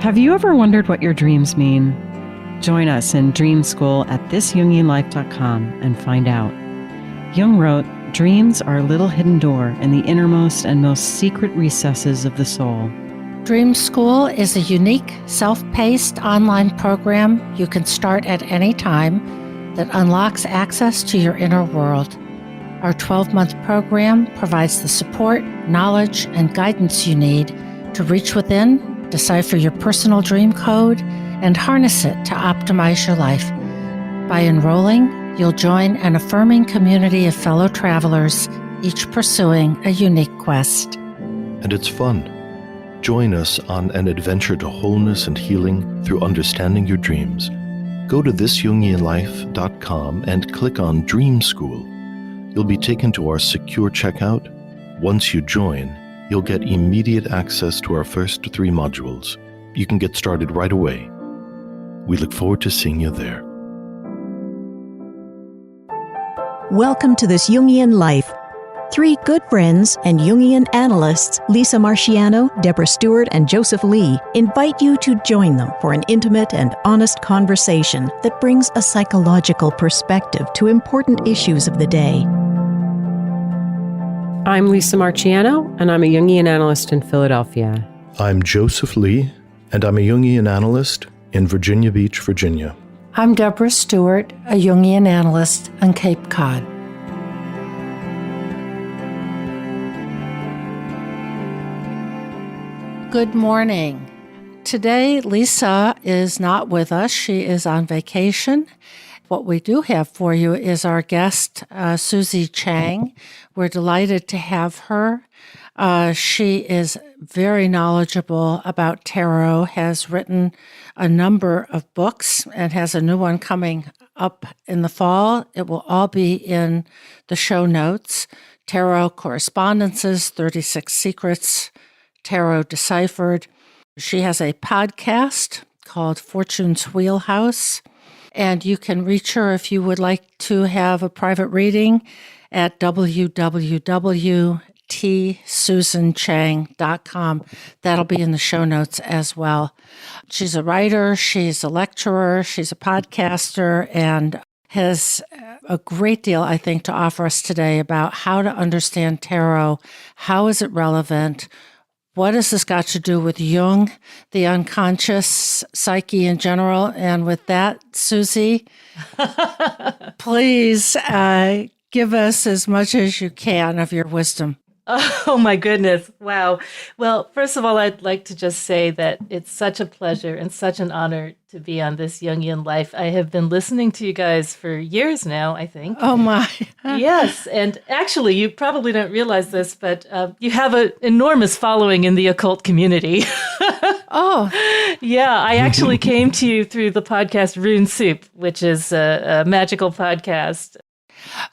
Have you ever wondered what your dreams mean? Join us in Dream School at thisjungianlife.com and find out. Jung wrote, "Dreams are a little hidden door in the innermost and most secret recesses of the soul." Dream School is a unique, self-paced online program you can start at any time that unlocks access to your inner world. Our 12-month program provides the support, knowledge, and guidance you need to reach within, decipher your personal dream code, and harness it to optimize your life. By enrolling, you'll join an affirming community of fellow travelers, each pursuing a unique quest. And it's fun. Join us on an adventure to wholeness and healing through understanding your dreams. Go to thisjungianlife.com and click on Dream School. You'll be taken to our secure checkout. Once you join, you'll get immediate access to our first 3 modules. You can get started right away. We look forward to seeing you there. Welcome to This Jungian Life. 3 good friends and Jungian analysts, Lisa Marciano, Deborah Stewart, and Joseph Lee, invite you to join them for an intimate and honest conversation that brings a psychological perspective to important issues of the day. I'm Lisa Marciano, and I'm a Jungian analyst in Philadelphia. I'm Joseph Lee, and I'm a Jungian analyst in Virginia Beach, Virginia. I'm Deborah Stewart, a Jungian analyst on Cape Cod. Good morning. Today, Lisa is not with us. She is on vacation. What we do have for you is our guest, Susie Chang. We're delighted to have her. She is very knowledgeable about tarot, has written a number of books, and has a new one coming up in the fall. It will all be in the show notes. Tarot Correspondences, 36 Secrets, Tarot Deciphered. She has a podcast called Fortune's Wheelhouse, and you can reach her if you would like to have a private reading at www.tsusanchang.com. That'll be in the show notes as well. She's a writer, she's a lecturer, she's a podcaster, and has a great deal, I think, to offer us today about how to understand tarot. How is it relevant? What has this got to do with Jung, the unconscious, psyche in general? And with that, Susie, please give us as much as you can of your wisdom. Oh, my goodness. Wow. Well, first of all, I'd like to just say that it's such a pleasure and such an honor to be on This Jungian Life. I have been listening to you guys for years now, I think. Oh, my. Yes. And actually, you probably don't realize this, but you have an enormous following in the occult community. Oh. Yeah. I actually came to you through the podcast Rune Soup, which is a magical podcast.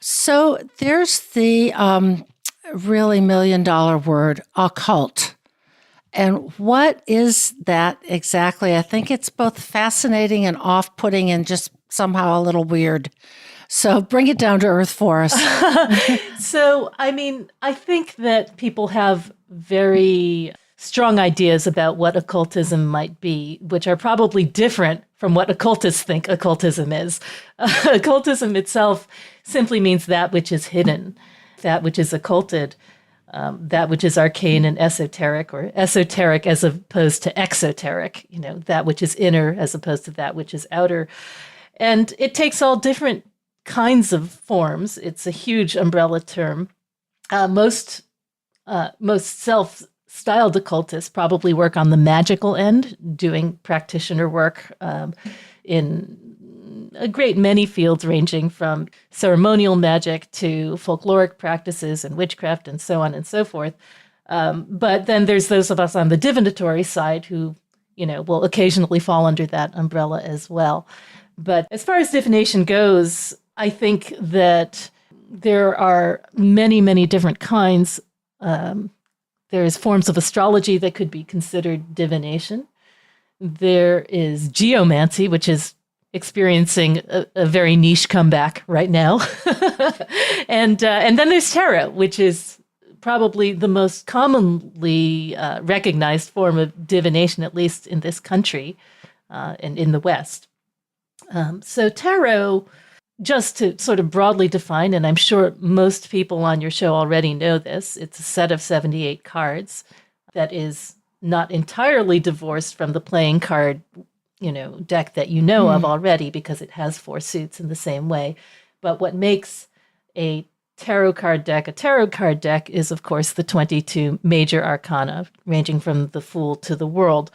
So there's the really million-dollar word, occult. And what is that exactly? I think it's both fascinating and off-putting and just somehow a little weird. So bring it down to earth for us. So, I think that people have very strong ideas about what occultism might be, which are probably different from what occultists think occultism is. Occultism itself simply means that which is hidden, that which is occulted, that which is arcane and esoteric, or esoteric as opposed to exoteric, that which is inner as opposed to that which is outer. And it takes all different kinds of forms. It's a huge umbrella term. Most self-styled occultists probably work on the magical end, doing practitioner work in a great many fields, ranging from ceremonial magic to folkloric practices and witchcraft and so on and so forth. But then there's those of us on the divinatory side who, will occasionally fall under that umbrella as well. But as far as divination goes, I think that there are many, many different kinds. There's forms of astrology that could be considered divination. There is geomancy, which is experiencing a very niche comeback right now. And then there's tarot, which is probably the most commonly recognized form of divination, at least in this country and in the West. So tarot, just to sort of broadly define, and I'm sure most people on your show already know this, it's a set of 78 cards that is not entirely divorced from the playing card, deck that you know of already, because it has 4 suits in the same way. But what makes a tarot card deck is, of course, the 22 major arcana, ranging from the Fool to the World,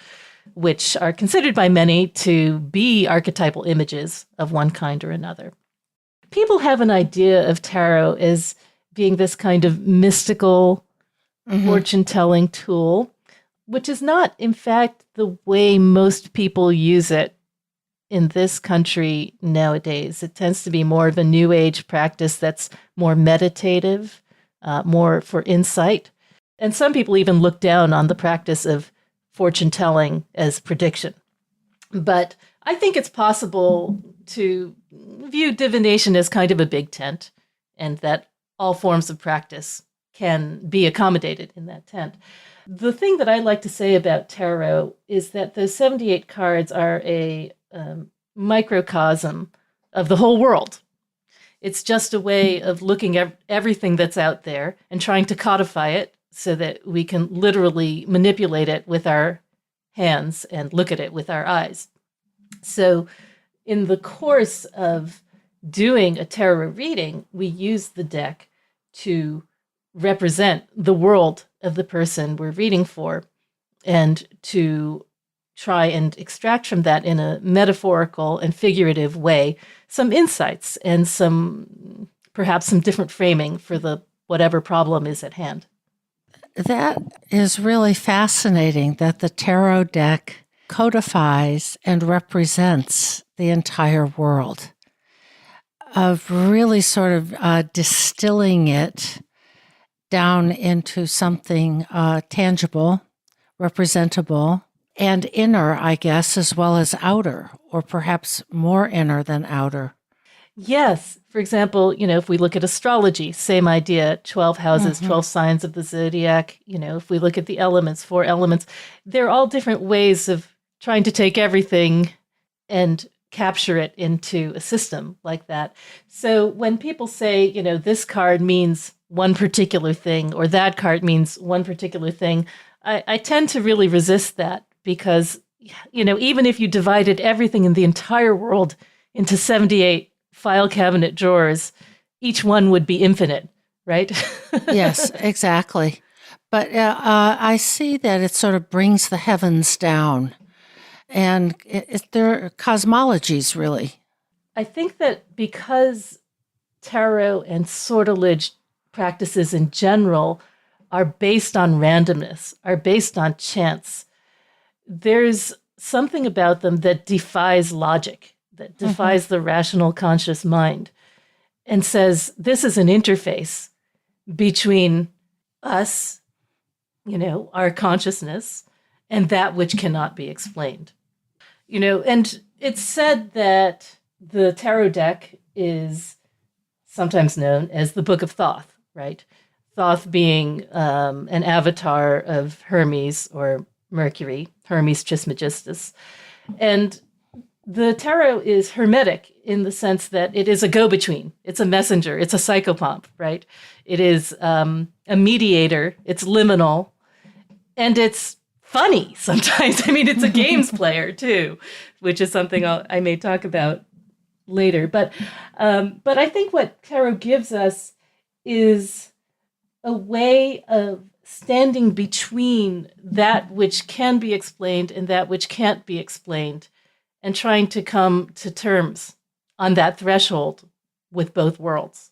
which are considered by many to be archetypal images of one kind or another. People have an idea of tarot as being this kind of mystical fortune-telling tool, which is not, in fact, the way most people use it in this country nowadays. It tends to be more of a New Age practice that's more meditative, more for insight. And some people even look down on the practice of fortune-telling as prediction. But I think it's possible to view divination as kind of a big tent, and that all forms of practice can be accommodated in that tent. The thing that I like to say about tarot is that those 78 cards are a microcosm of the whole world. It's just a way of looking at everything that's out there and trying to codify it so that we can literally manipulate it with our hands and look at it with our eyes. So in the course of doing a tarot reading, we use the deck to represent the world of the person we're reading for, and to try and extract from that in a metaphorical and figurative way some insights and perhaps some different framing for the whatever problem is at hand. That is really fascinating, that the tarot deck codifies and represents the entire world, of really sort of distilling it down into something tangible, representable, and inner, I guess, as well as outer, or perhaps more inner than outer. Yes. For example, if we look at astrology, same idea, 12 houses, 12 signs of the zodiac. If we look at the elements, 4 elements, they're all different ways of trying to take everything and capture it into a system like that. So when people say, this card means one particular thing, or that card means one particular thing, I tend to really resist that, because, even if you divided everything in the entire world into 78 file cabinet drawers, each one would be infinite, right? Yes, exactly. But I see that it sort of brings the heavens down, and they're cosmologies, really. I think that because tarot and sortilege practices in general are based on randomness, are based on chance, there's something about them that defies logic, that defies the rational conscious mind, and says this is an interface between us, our consciousness, and that which cannot be explained. And it's said that the tarot deck is sometimes known as the Book of Thoth, right? Thoth being an avatar of Hermes or Mercury, Hermes Trismegistus. And the tarot is hermetic in the sense that it is a go-between. It's a messenger. It's a psychopomp, right? It is a mediator. It's liminal. And it's funny sometimes. I mean, it's a games player too, which is something I may talk about later. But I think what tarot gives us is a way of standing between that which can be explained and that which can't be explained, and trying to come to terms on that threshold with both worlds.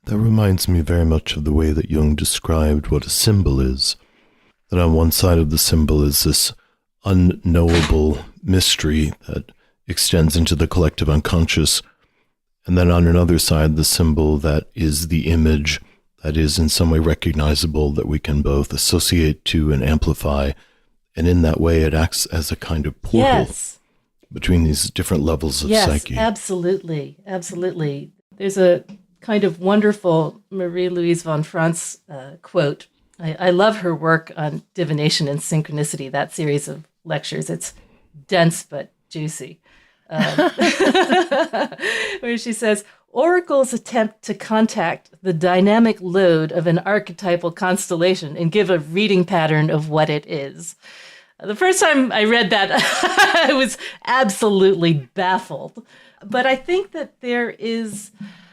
That reminds me very much of the way that Jung described what a symbol is. That on one side of the symbol is this unknowable mystery that extends into the collective unconscious, and then on another side, the symbol that is the image that is in some way recognizable, that we can both associate to and amplify, and in that way it acts as a kind of portal between these different levels of psyche. Yes, absolutely. There's a kind of wonderful Marie-Louise von Franz quote. I love her work on divination and synchronicity, that series of lectures. It's dense but juicy. Where she says, oracles attempt to contact the dynamic load of an archetypal constellation and give a reading pattern of what it is. The first time I read that, I was absolutely baffled. But I think that there is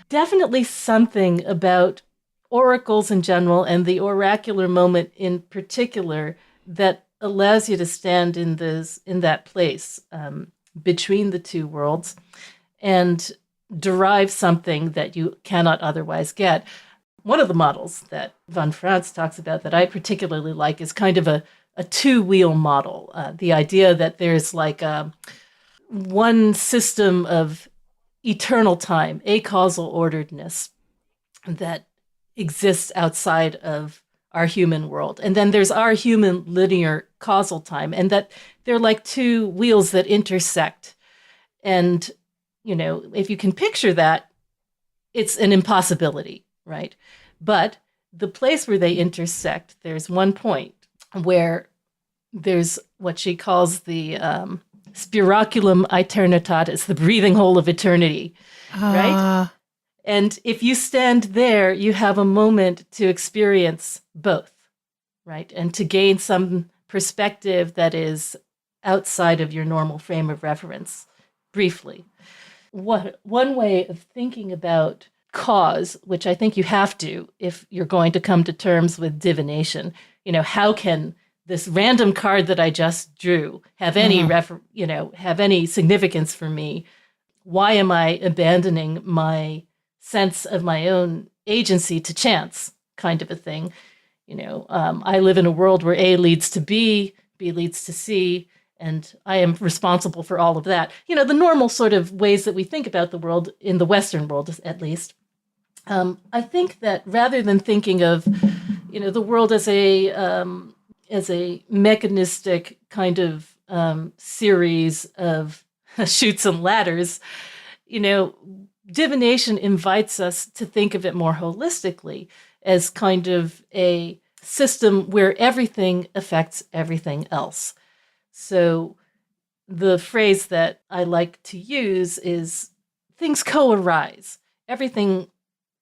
definitely something about oracles in general and the oracular moment in particular that allows you to stand in that place between the two worlds and derive something that you cannot otherwise get. One of the models that von Franz talks about that I particularly like is kind of a two-wheel model. The idea that there's like one system of eternal time, acausal orderedness that exists outside of our human world. And then there's our human linear causal time, and that they're like two wheels that intersect. And, if you can picture that, it's an impossibility, right? But the place where they intersect, there's one point where there's what she calls the spiraculum aeternitatis, the breathing hole of eternity, right? And if you stand there, you have a moment to experience both, right? And to gain some perspective that is outside of your normal frame of reference, briefly. One way of thinking about cause, which I think you have to if you're going to come to terms with divination, how can this random card that I just drew have any have any significance for me? Why am I abandoning my sense of my own agency to chance, kind of a thing? I live in a world where A leads to B leads to C, and I am responsible for all of that. The normal sort of ways that we think about the world, in the Western world at least. I think that rather than thinking of, the world as a mechanistic kind of series of chutes and ladders, divination invites us to think of it more holistically as kind of a system where everything affects everything else. So the phrase that I like to use is things co-arise. Everything,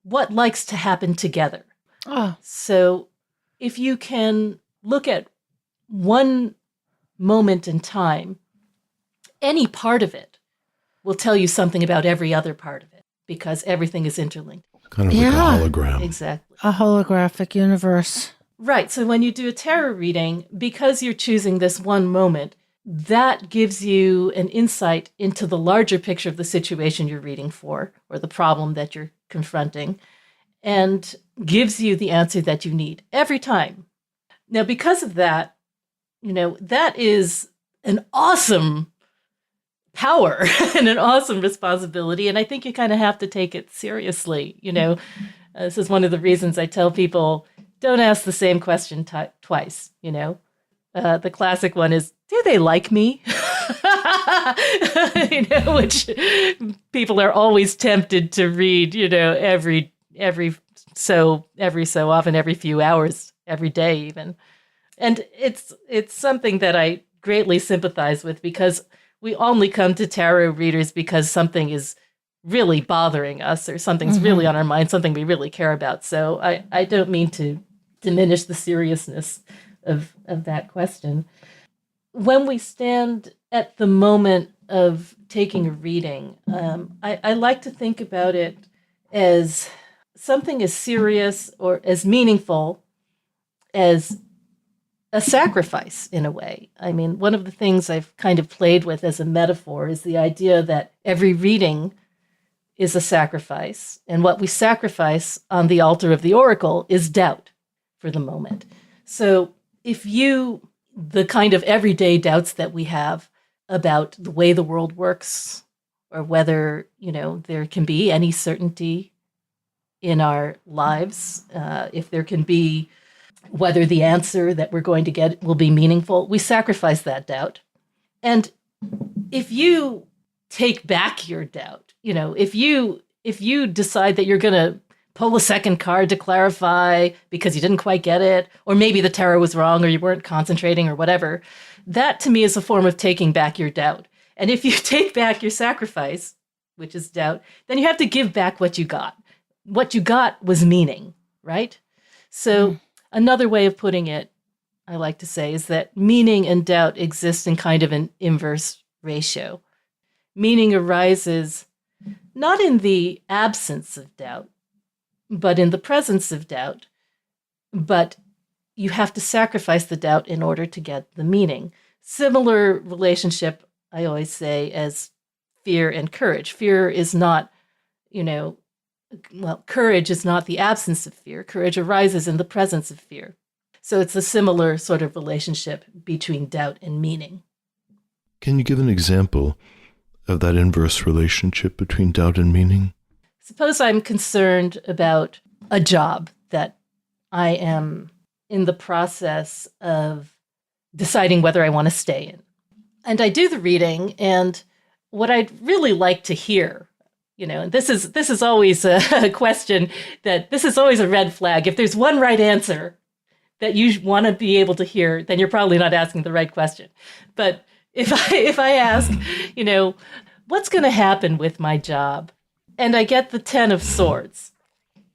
what likes to happen together. So if you can look at one moment in time, any part of it will tell you something about every other part of it, because everything is interlinked. Kind of like a hologram. Exactly. A holographic universe. Right. So when you do a tarot reading, because you're choosing this one moment, that gives you an insight into the larger picture of the situation you're reading for, or the problem that you're confronting, and gives you the answer that you need every time. Now, because of that, that is an awesome power and an awesome responsibility. And I think you kind of have to take it seriously. This is one of the reasons I tell people, don't ask the same question twice. The classic one is, do they like me? Which people are always tempted to read, every so often, every few hours, every day even. And it's something that I greatly sympathize with, because we only come to tarot readers because something is really bothering us, or something's really on our mind, something we really care about. So I don't mean to diminish the seriousness of that question. When we stand at the moment of taking a reading, I like to think about it as something as serious or as meaningful as a sacrifice, in a way. I mean, one of the things I've kind of played with as a metaphor is the idea that every reading is a sacrifice, and what we sacrifice on the altar of the oracle is doubt for the moment. So if the kind of everyday doubts that we have about the way the world works, or whether, there can be any certainty in our lives, if there can be, whether the answer that we're going to get will be meaningful, we sacrifice that doubt. And if you take back your doubt, if you if you decide that you're going to pull a second card to clarify because you didn't quite get it, or maybe the tarot was wrong or you weren't concentrating or whatever, that to me is a form of taking back your doubt. And if you take back your sacrifice, which is doubt, then you have to give back what you got. What you got was meaning, right? So another way of putting it, I like to say, is that meaning and doubt exist in kind of an inverse ratio. Meaning arises not in the absence of doubt, but in the presence of doubt. But you have to sacrifice the doubt in order to get the meaning. Similar relationship, I always say, as fear and courage. Fear is not, courage is not the absence of fear. Courage arises in the presence of fear. So it's a similar sort of relationship between doubt and meaning. Can you give an example of that inverse relationship between doubt and meaning? Suppose I'm concerned about a job that I am in the process of deciding whether I want to stay in. And I do the reading, and what I'd really like to hear, and this is always a question this is always a red flag. If there's one right answer that you want to be able to hear, then you're probably not asking the right question. But if I ask, what's going to happen with my job? And I get the 10 of Swords,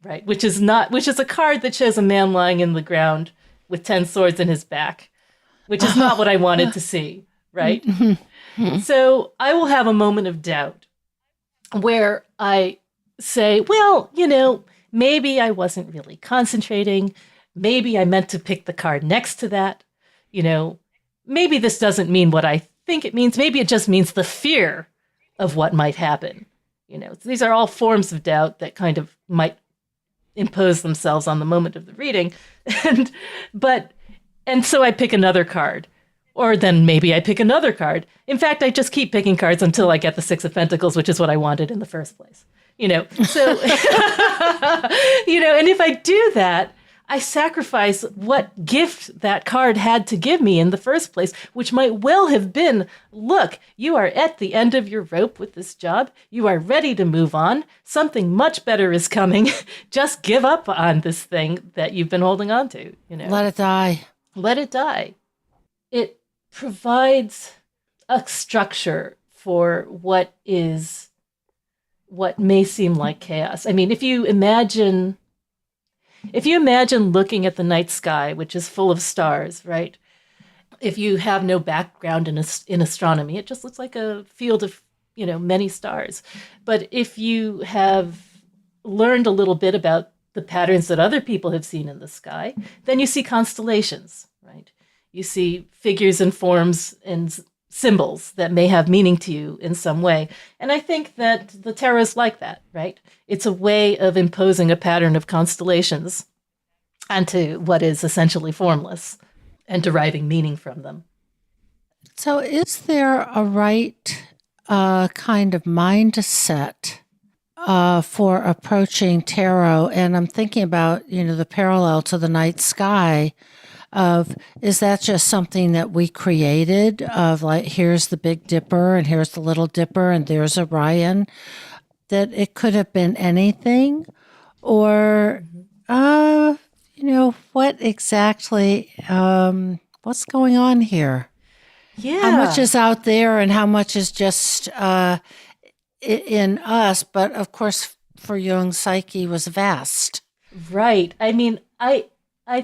right? Which is a card that shows a man lying in the ground with 10 swords in his back, which is not what I wanted to see, right? So I will have a moment of doubt where I say, well, maybe I wasn't really concentrating. Maybe I meant to pick the card next to that. Maybe this doesn't mean what I think it means. Maybe it just means the fear of what might happen. These are all forms of doubt that kind of might impose themselves on the moment of the reading. And so I pick another card. Or then maybe I pick another card. In fact, I just keep picking cards until I get the 6 of Pentacles, which is what I wanted in the first place. So, and if I do that, I sacrifice what gift that card had to give me in the first place, which might well have been, look, you are at the end of your rope with this job. You are ready to move on. Something much better is coming. Just give up on this thing that you've been holding on to. Let it die. Let it die. It provides a structure for what may seem like chaos. I mean, if you imagine looking at the night sky, which is full of stars, right? If you have no background in astronomy, it just looks like a field of, many stars. But if you have learned a little bit about the patterns that other people have seen in the sky, then you see constellations, right? You see figures and forms and symbols that may have meaning to you in some way. And I think that the tarot is like that, right? It's a way of imposing a pattern of constellations onto what is essentially formless and deriving meaning from them. So is there a right kind of mindset for approaching tarot? And I'm thinking about, the parallel to the night sky is that just something that we created of like, here's the Big Dipper and here's the Little Dipper and there's Orion, that it could have been anything? Or, what exactly, what's going on here? Yeah. How much is out there and how much is just in us? But of course, for Jung, psyche was vast. Right. I mean, I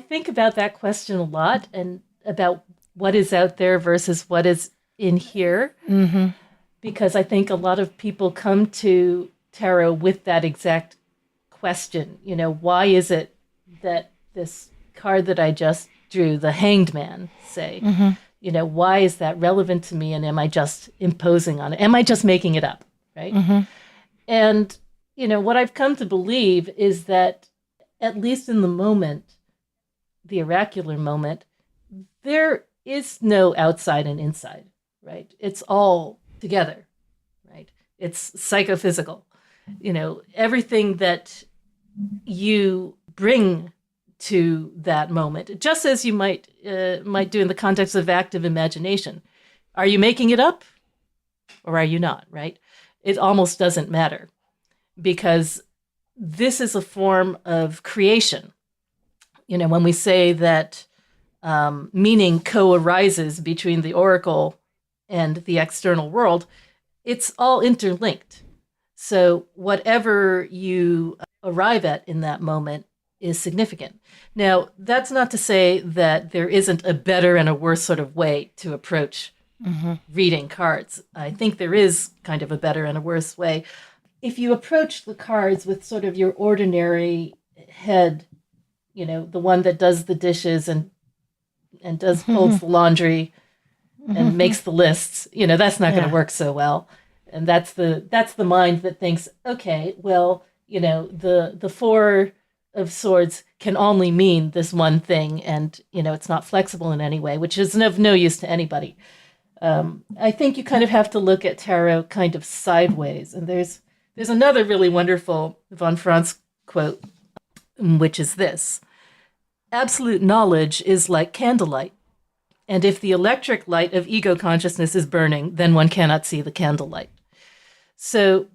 think about that question a lot and about what is out there versus what is in here. Mm-hmm. Because I think a lot of people come to tarot with that exact question. Why is it that this card that I just drew, the Hanged Man, say, why is that relevant to me? And am I just imposing on it? Am I just making it up? Right. Mm-hmm. And, what I've come to believe is that at least in the moment, the oracular moment, there is no outside and inside, right? It's all together, right? It's psychophysical. Everything that you bring to that moment, just as you might do in the context of active imagination. Are you making it up or are you not, right? It almost doesn't matter. because this is a form of creation. When we say that meaning co-arises between the oracle and the external world, it's all interlinked. So whatever you arrive at in that moment is significant. Now, that's not to say that there isn't a better and a worse sort of way to approach reading cards. I think there is kind of a better and a worse way. If you approach the cards with sort of your ordinary head, the one that does the dishes and folds the laundry and makes the lists, that's not going to work so well. And that's the mind that thinks, okay, well, the Four of Swords can only mean this one thing, and it's not flexible in any way, which is of no use to anybody. I think you kind of have to look at tarot kind of sideways. And there's another really wonderful von Franz quote, which is this: absolute knowledge is like candlelight. And if the electric light of ego consciousness is burning, then one cannot see the candlelight. So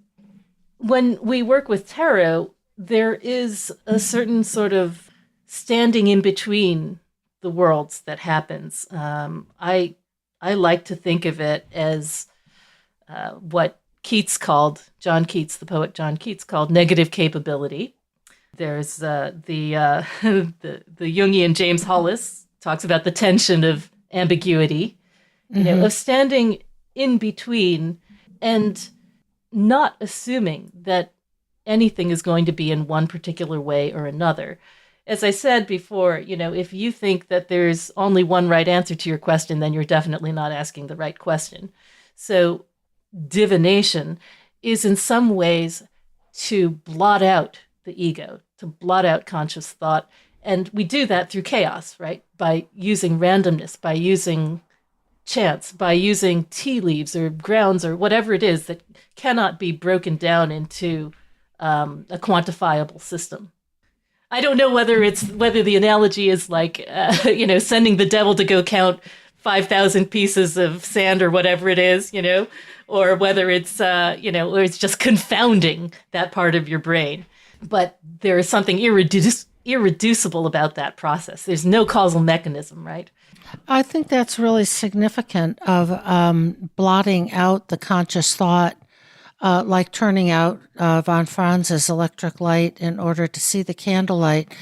when we work with tarot, there is a certain sort of standing in between the worlds that happens. I like to think of it as what Keats called, John Keats, the poet John Keats, called negative capability. There's the Jungian James Hollis talks about the tension of ambiguity, of standing in between and not assuming that anything is going to be in one particular way or another. As I said before, if you think that there's only one right answer to your question, then you're definitely not asking the right question. So divination is in some ways to blot out the ego, to blot out conscious thought. And we do that through chaos, right? By using randomness, by using chance, by using tea leaves or grounds or whatever it is that cannot be broken down into a quantifiable system. I don't know whether the analogy is like, sending the devil to go count 5,000 pieces of sand or whatever it is, or whether it's, or it's just confounding that part of your brain. But there is something irreducible about that process. There's no causal mechanism, right? I think that's really significant of blotting out the conscious thought, like turning out von Franz's electric light in order to see the candlelight.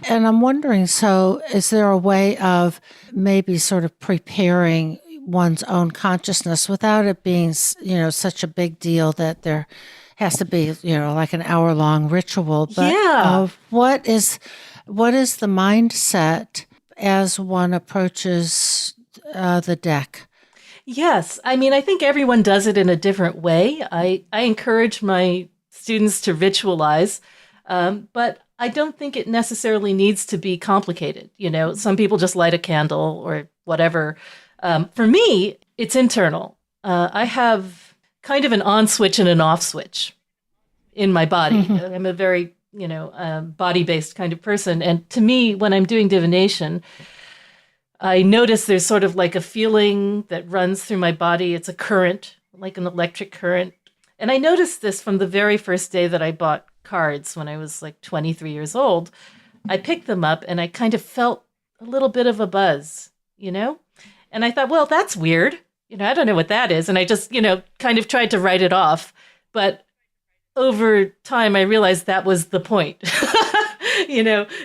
And I'm wondering, so is there a way of maybe sort of preparing one's own consciousness without it being, such a big deal that there has to be, like an hour-long ritual? But what is the mindset as one approaches the deck? Yes. I mean, I think everyone does it in a different way. I encourage my students to ritualize, but I don't think it necessarily needs to be complicated. Some people just light a candle or whatever. For me, it's internal. I have kind of an on switch and an off switch in my body. I'm a very, body-based kind of person. And to me, when I'm doing divination, I notice there's sort of like a feeling that runs through my body. It's a current, like an electric current. And I noticed this from the very first day that I bought cards when I was like 23 years old. I picked them up and I kind of felt a little bit of a buzz, And I thought, well, that's weird. I don't know what that is. And I just, kind of tried to write it off. But over time, I realized that was the point.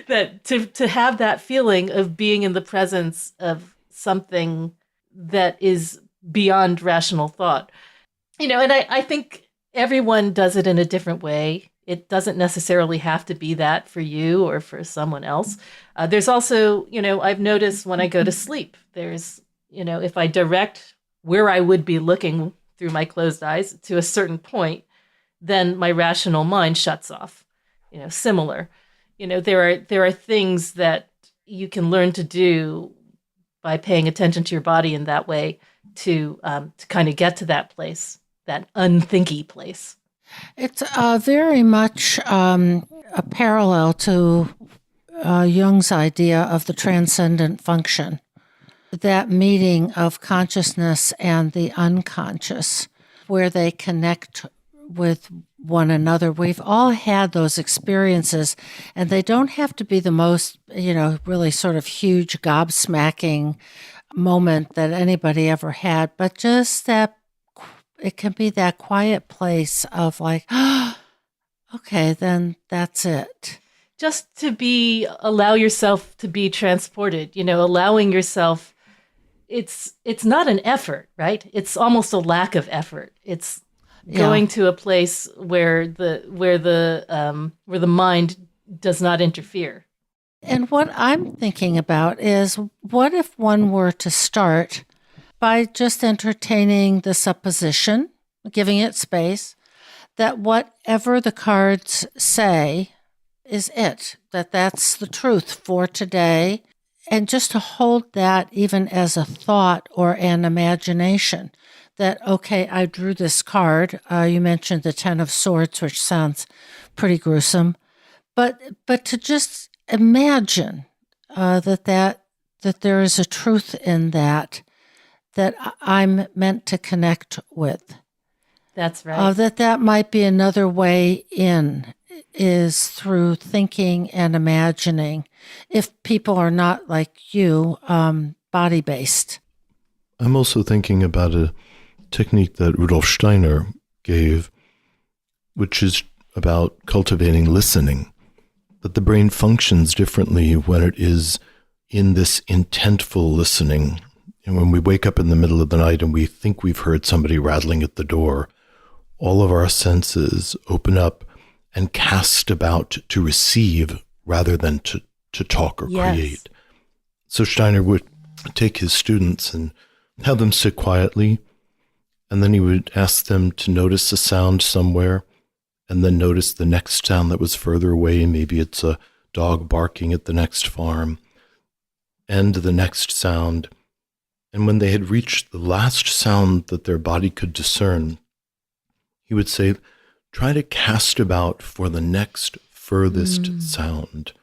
That to have that feeling of being in the presence of something that is beyond rational thought, and I think everyone does it in a different way. It doesn't necessarily have to be that for you or for someone else. There's also, I've noticed when I go to sleep, there's, if I direct where I would be looking through my closed eyes to a certain point, then my rational mind shuts off. Similar. There are things that you can learn to do by paying attention to your body in that way to kind of get to that place, that unthinky place. It's very much a parallel to Jung's idea of the transcendent function, that meeting of consciousness and the unconscious, where they connect with one another. We've all had those experiences, and they don't have to be the most, really sort of huge gobsmacking moment that anybody ever had, but just that it can be that quiet place of like, oh, okay, then that's it. Just to allow yourself to be transported, allowing yourself, it's not an effort, right? It's almost a lack of effort. It's going to a place where the mind does not interfere. And what I'm thinking about is, what if one were to start by just entertaining the supposition, giving it space, that whatever the cards say is it, that's the truth for today, and just to hold that even as a thought or an imagination, that, okay, I drew this card. You mentioned the Ten of Swords, which sounds pretty gruesome, but to just imagine that there is a truth in that I'm meant to connect with. That's right. That might be another way in, is through thinking and imagining, if people are not like you, body-based. I'm also thinking about a technique that Rudolf Steiner gave, which is about cultivating listening. That the brain functions differently when it is in this intentful listening. And when we wake up in the middle of the night and we think we've heard somebody rattling at the door, all of our senses open up and cast about to receive rather than to talk or create. So Steiner would take his students and have them sit quietly, and then he would ask them to notice a sound somewhere, and then notice the next sound that was further away. Maybe it's a dog barking at the next farm, and the next sound. And when they had reached the last sound that their body could discern, he would say, try to cast about for the next furthest sound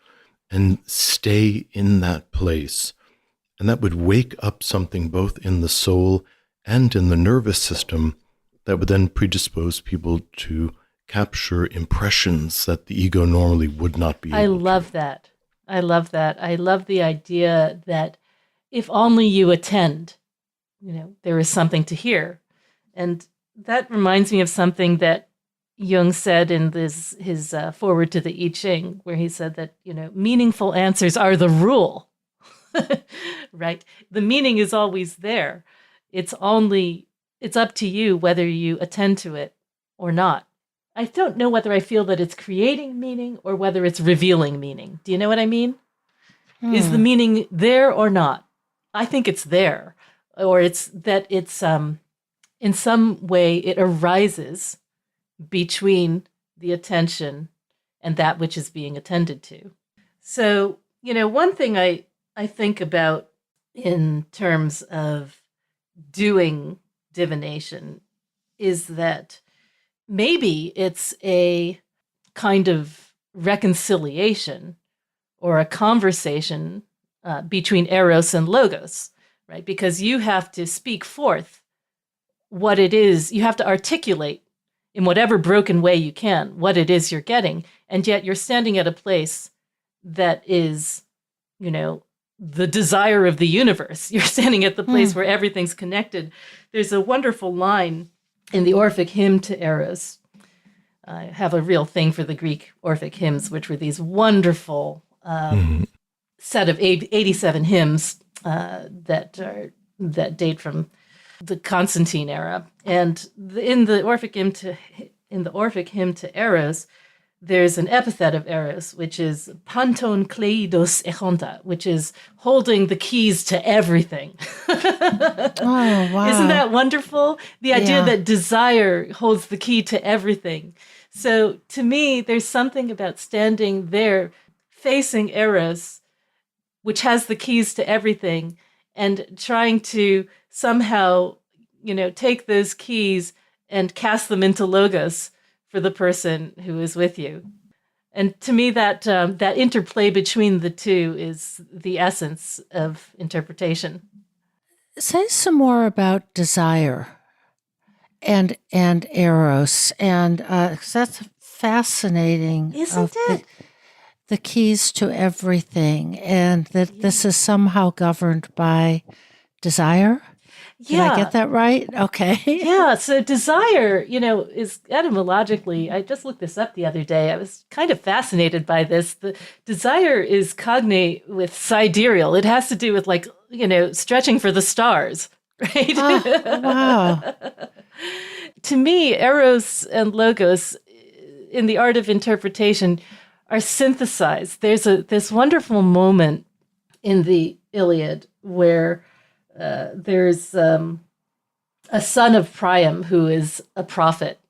and stay in that place. And that would wake up something both in the soul and in the nervous system that would then predispose people to capture impressions that the ego normally would not be able to. I love that. I love the idea that if only you attend, there is something to hear. And that reminds me of something that Jung said in his foreword to the I Ching, where he said that, meaningful answers are the rule, right? The meaning is always there. It's up to you whether you attend to it or not. I don't know whether I feel that it's creating meaning or whether it's revealing meaning. Do you know what I mean? Is the meaning there or not? I think it's there, or it's in some way it arises between the attention and that which is being attended to. So, one thing I think about in terms of doing divination is that maybe it's a kind of reconciliation or a conversation between Eros and Logos, right? Because you have to speak forth what it is. You have to articulate in whatever broken way you can what it is you're getting. And yet you're standing at a place that is, the desire of the universe. You're standing at the place where everything's connected. There's a wonderful line in the Orphic hymn to Eros. I have a real thing for the Greek Orphic hymns, which were these wonderful set of 87 hymns that date from the Constantine era. And in the Orphic hymn to Eros, there's an epithet of Eros, which is panton kleidos echonta, which is holding the keys to everything. Oh, wow. Isn't that wonderful? The idea that desire holds the key to everything. So to me, there's something about standing there facing Eros, which has the keys to everything, and trying to somehow, take those keys and cast them into Logos for the person who is with you. And to me, that interplay between the two is the essence of interpretation. Say some more about desire and Eros, and that's fascinating. Isn't it? The keys to everything, and that this is somehow governed by desire. Did I get that right? Okay. Yeah. So desire, is etymologically, I just looked this up the other day. I was kind of fascinated by this. The desire is cognate with sidereal. It has to do with stretching for the stars, right? Oh, wow. To me, Eros and Logos in the art of interpretation are synthesized. There's this wonderful moment in the Iliad where there's a son of Priam who is a prophet,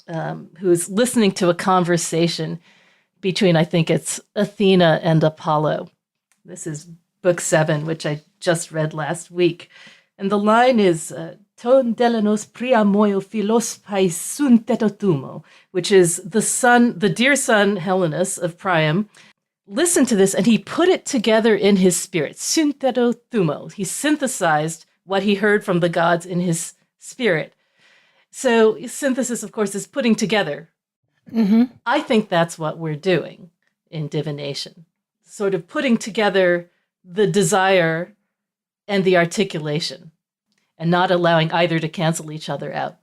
who is listening to a conversation between, I think it's Athena and Apollo. This is book 7, which I just read last week. And the line is, ton delenos priamoio philos sun tetotumo, which is the dear son Helenus of Priam. Listen to this, and he put it together in his spirit. Sun tetotumo. He synthesized what he heard from the gods in his spirit. So synthesis, of course, is putting together. Mm-hmm. I think that's what we're doing in divination, sort of putting together the desire and the articulation, and not allowing either to cancel each other out.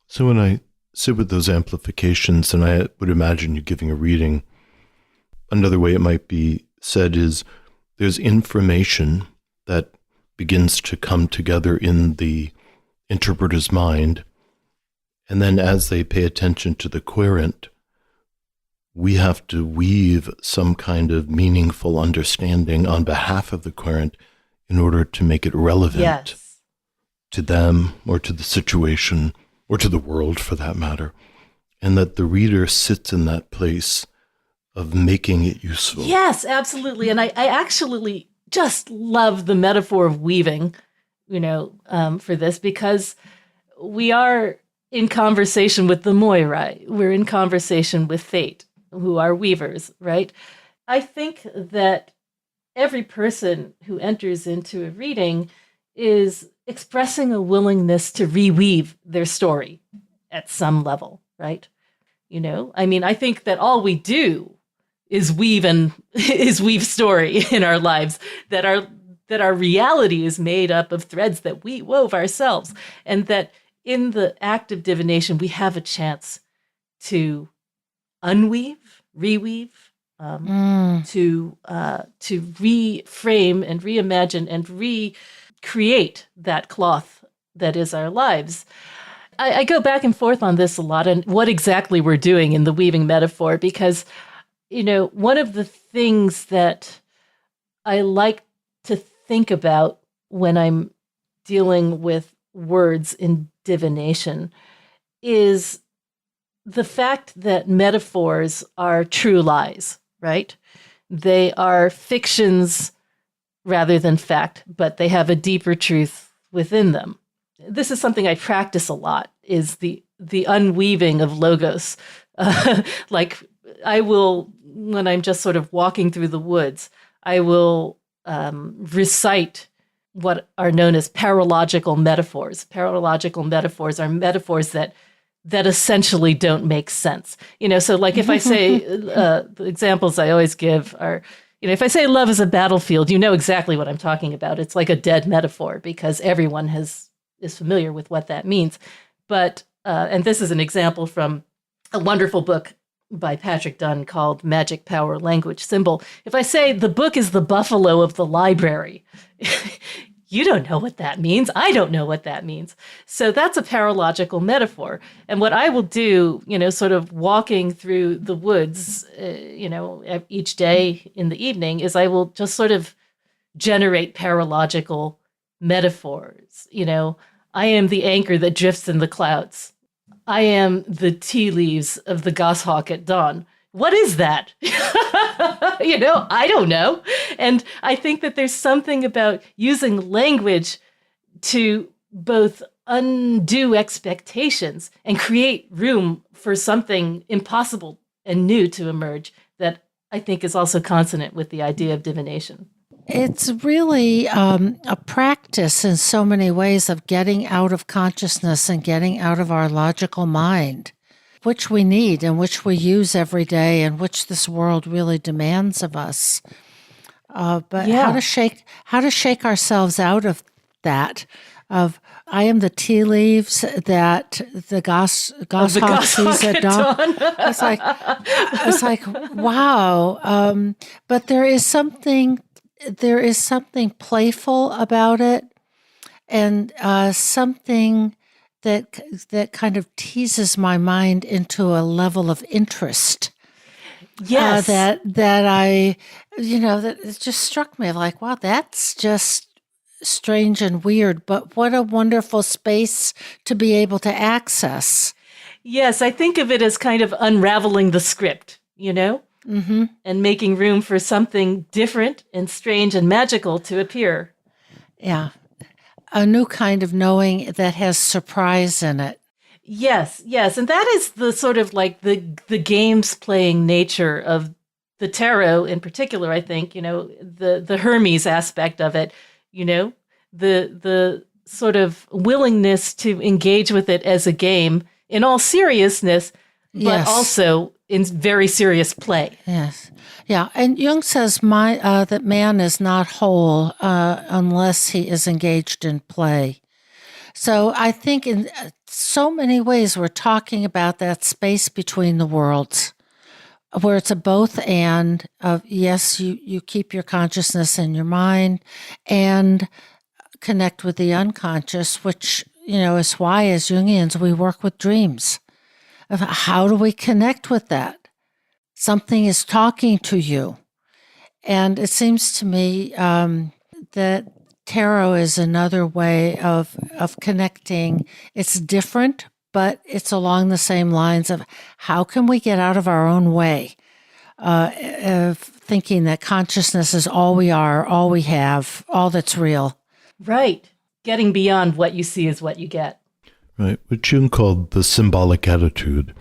So when I sit with those amplifications, and I would imagine you giving a reading, another way it might be said is there's information that begins to come together in the interpreter's mind, and then as they pay attention to the querent, we have to weave some kind of meaningful understanding on behalf of the querent in order to make it relevant to them or to the situation or to the world for that matter, and that the reader sits in that place of making it useful. Yes, absolutely. And I actually just love the metaphor of weaving, for this, because we are in conversation with the Moirai. We're in conversation with fate, who are weavers, right? I think that every person who enters into a reading is expressing a willingness to reweave their story at some level, right? I think that all we do is weave story in our lives, that our reality is made up of threads that we wove ourselves, and that in the act of divination, we have a chance to unweave, reweave, to reframe and reimagine and recreate that cloth that is our lives. I go back and forth on this a lot, and what exactly we're doing in the weaving metaphor, because, one of the things that I like to think about when I'm dealing with words in divination is the fact that metaphors are true lies, right? They are fictions rather than fact, but they have a deeper truth within them. This is something I practice a lot, is the unweaving of logos. Like I will, when I'm just sort of walking through the woods, I will recite what are known as paralogical metaphors. Paralogical metaphors are metaphors that essentially don't make sense. So like if I say, the examples I always give are, if I say love is a battlefield, you know exactly what I'm talking about. It's like a dead metaphor because everyone is familiar with what that means. But, and this is an example from a wonderful book by Patrick Dunn called Magic, Power, Language, Symbol. If I say the book is the buffalo of the library, you don't know what that means. I don't know what that means. So that's a paralogical metaphor. And what I will do, sort of walking through the woods, each day in the evening, is I will just sort of generate paralogical metaphors. I am the anchor that drifts in the clouds. I am the tea leaves of the goshawk at dawn. What is that? I don't know. And I think that there's something about using language to both undo expectations and create room for something impossible and new to emerge that I think is also consonant with the idea of divination. It's really a practice in so many ways of getting out of consciousness and getting out of our logical mind, which we need and which we use every day and which this world really demands of us. But how to shake ourselves out of that, of I am the tea leaves that the goshawk sees at dawn. It's like, wow. But there is something playful about it, and something that kind of teases my mind into a level of interest. Yes. That I, that it just struck me like, wow, that's just strange and weird, but what a wonderful space to be able to access. Yes, I think of it as kind of unraveling the script, Mm-hmm. and making room for something different and strange and magical to appear. Yeah. A new kind of knowing that has surprise in it. Yes. And that is the sort of like the games playing nature of the tarot in particular, I think, the Hermes aspect of it, the sort of willingness to engage with it as a game in all seriousness, but also in very serious play. Yes. Yeah. And Jung says that man is not whole unless he is engaged in play. So I think in so many ways we're talking about that space between the worlds, where it's a both and of, yes, you keep your consciousness in your mind and connect with the unconscious, which, is why as Jungians we work with dreams. How do we connect with that? Something is talking to you. And it seems to me that tarot is another way of connecting. It's different, but it's along the same lines of how can we get out of our own way of thinking that consciousness is all we are, all we have, all that's real. Right. Getting beyond what you see is what you get. Right. What Jung called the symbolic attitude,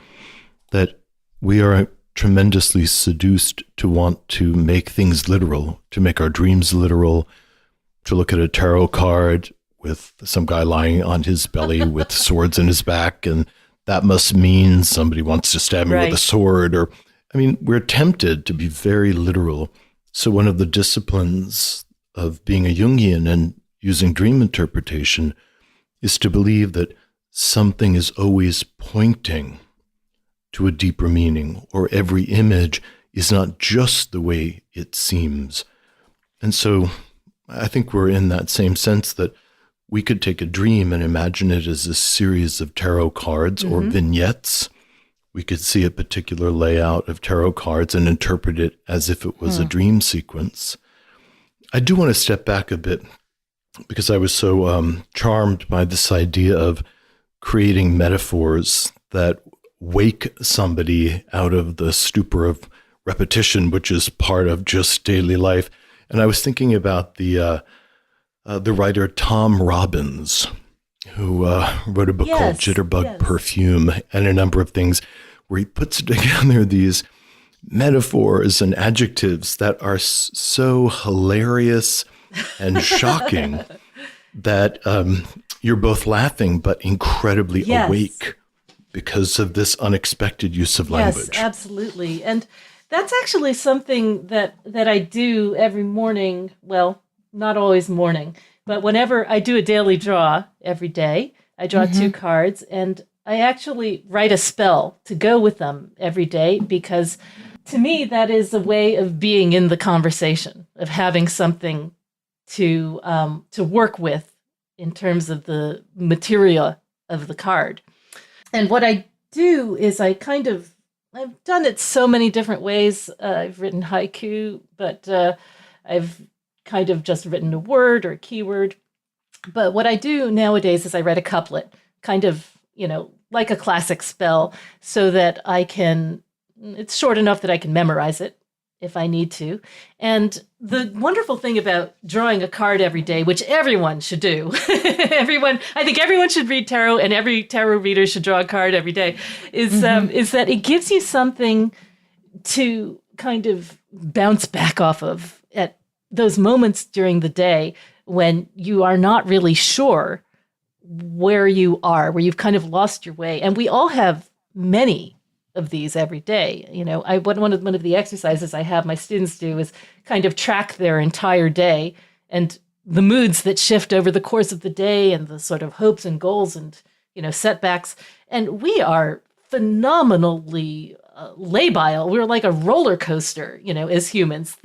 that we are tremendously seduced to want to make things literal, to make our dreams literal, to look at a tarot card with some guy lying on his belly with swords in his back, and that must mean somebody wants to stab me with a sword. Or, we're tempted to be very literal. So one of the disciplines of being a Jungian and using dream interpretation is to believe that something is always pointing to a deeper meaning, or every image is not just the way it seems. And so I think we're in that same sense that we could take a dream and imagine it as a series of tarot cards or vignettes. We could see a particular layout of tarot cards and interpret it as if it was a dream sequence. I do want to step back a bit because I was so charmed by this idea of creating metaphors that wake somebody out of the stupor of repetition, which is part of just daily life. And I was thinking about the writer Tom Robbins, who wrote a book called Jitterbug Perfume, and a number of things where he puts together these metaphors and adjectives that are so hilarious and shocking that you're both laughing but incredibly awake because of this unexpected use of language. Yes, absolutely. And that's actually something that I do every morning. Well, not always morning, but whenever I do a daily draw every day, I draw 2 cards, and I actually write a spell to go with them every day, because to me, that is a way of being in the conversation, of having something to work with in terms of the material of the card. And what I do is I've done it so many different ways. I've written haiku, but I've kind of just written a word or a keyword. But what I do nowadays is I write a couplet, kind of, like a classic spell, so that it's short enough that I can memorize it if I need to. And the wonderful thing about drawing a card every day, which everyone should do, I think everyone should read tarot, and every tarot reader should draw a card every day, is that it gives you something to kind of bounce back off of at those moments during the day when you are not really sure where you are, where you've kind of lost your way. And we all have many of these every day. One of the exercises I have my students do is kind of track their entire day and the moods that shift over the course of the day and the sort of hopes and goals and, setbacks. And we are phenomenally labile. We're like a roller coaster, as humans.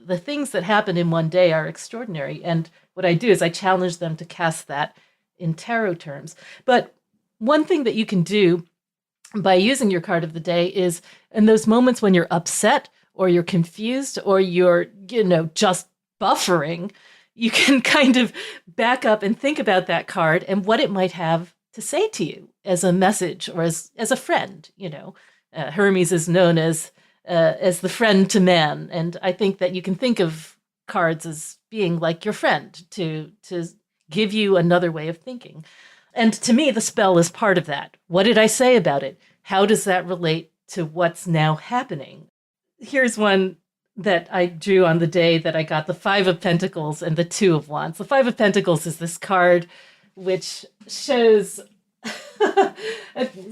The things that happen in one day are extraordinary. And what I do is I challenge them to cast that in tarot terms. But one thing that you can do by using your card of the day is in those moments when you're upset or you're confused or you're, just buffering, you can kind of back up and think about that card and what it might have to say to you as a message or as a friend. Hermes is known as the friend to man. And I think that you can think of cards as being like your friend to give you another way of thinking. And to me, the spell is part of that. What did I say about it? How does that relate to what's now happening? Here's one that I drew on the day that I got the 5 of Pentacles and the 2 of Wands. The 5 of Pentacles is this card which shows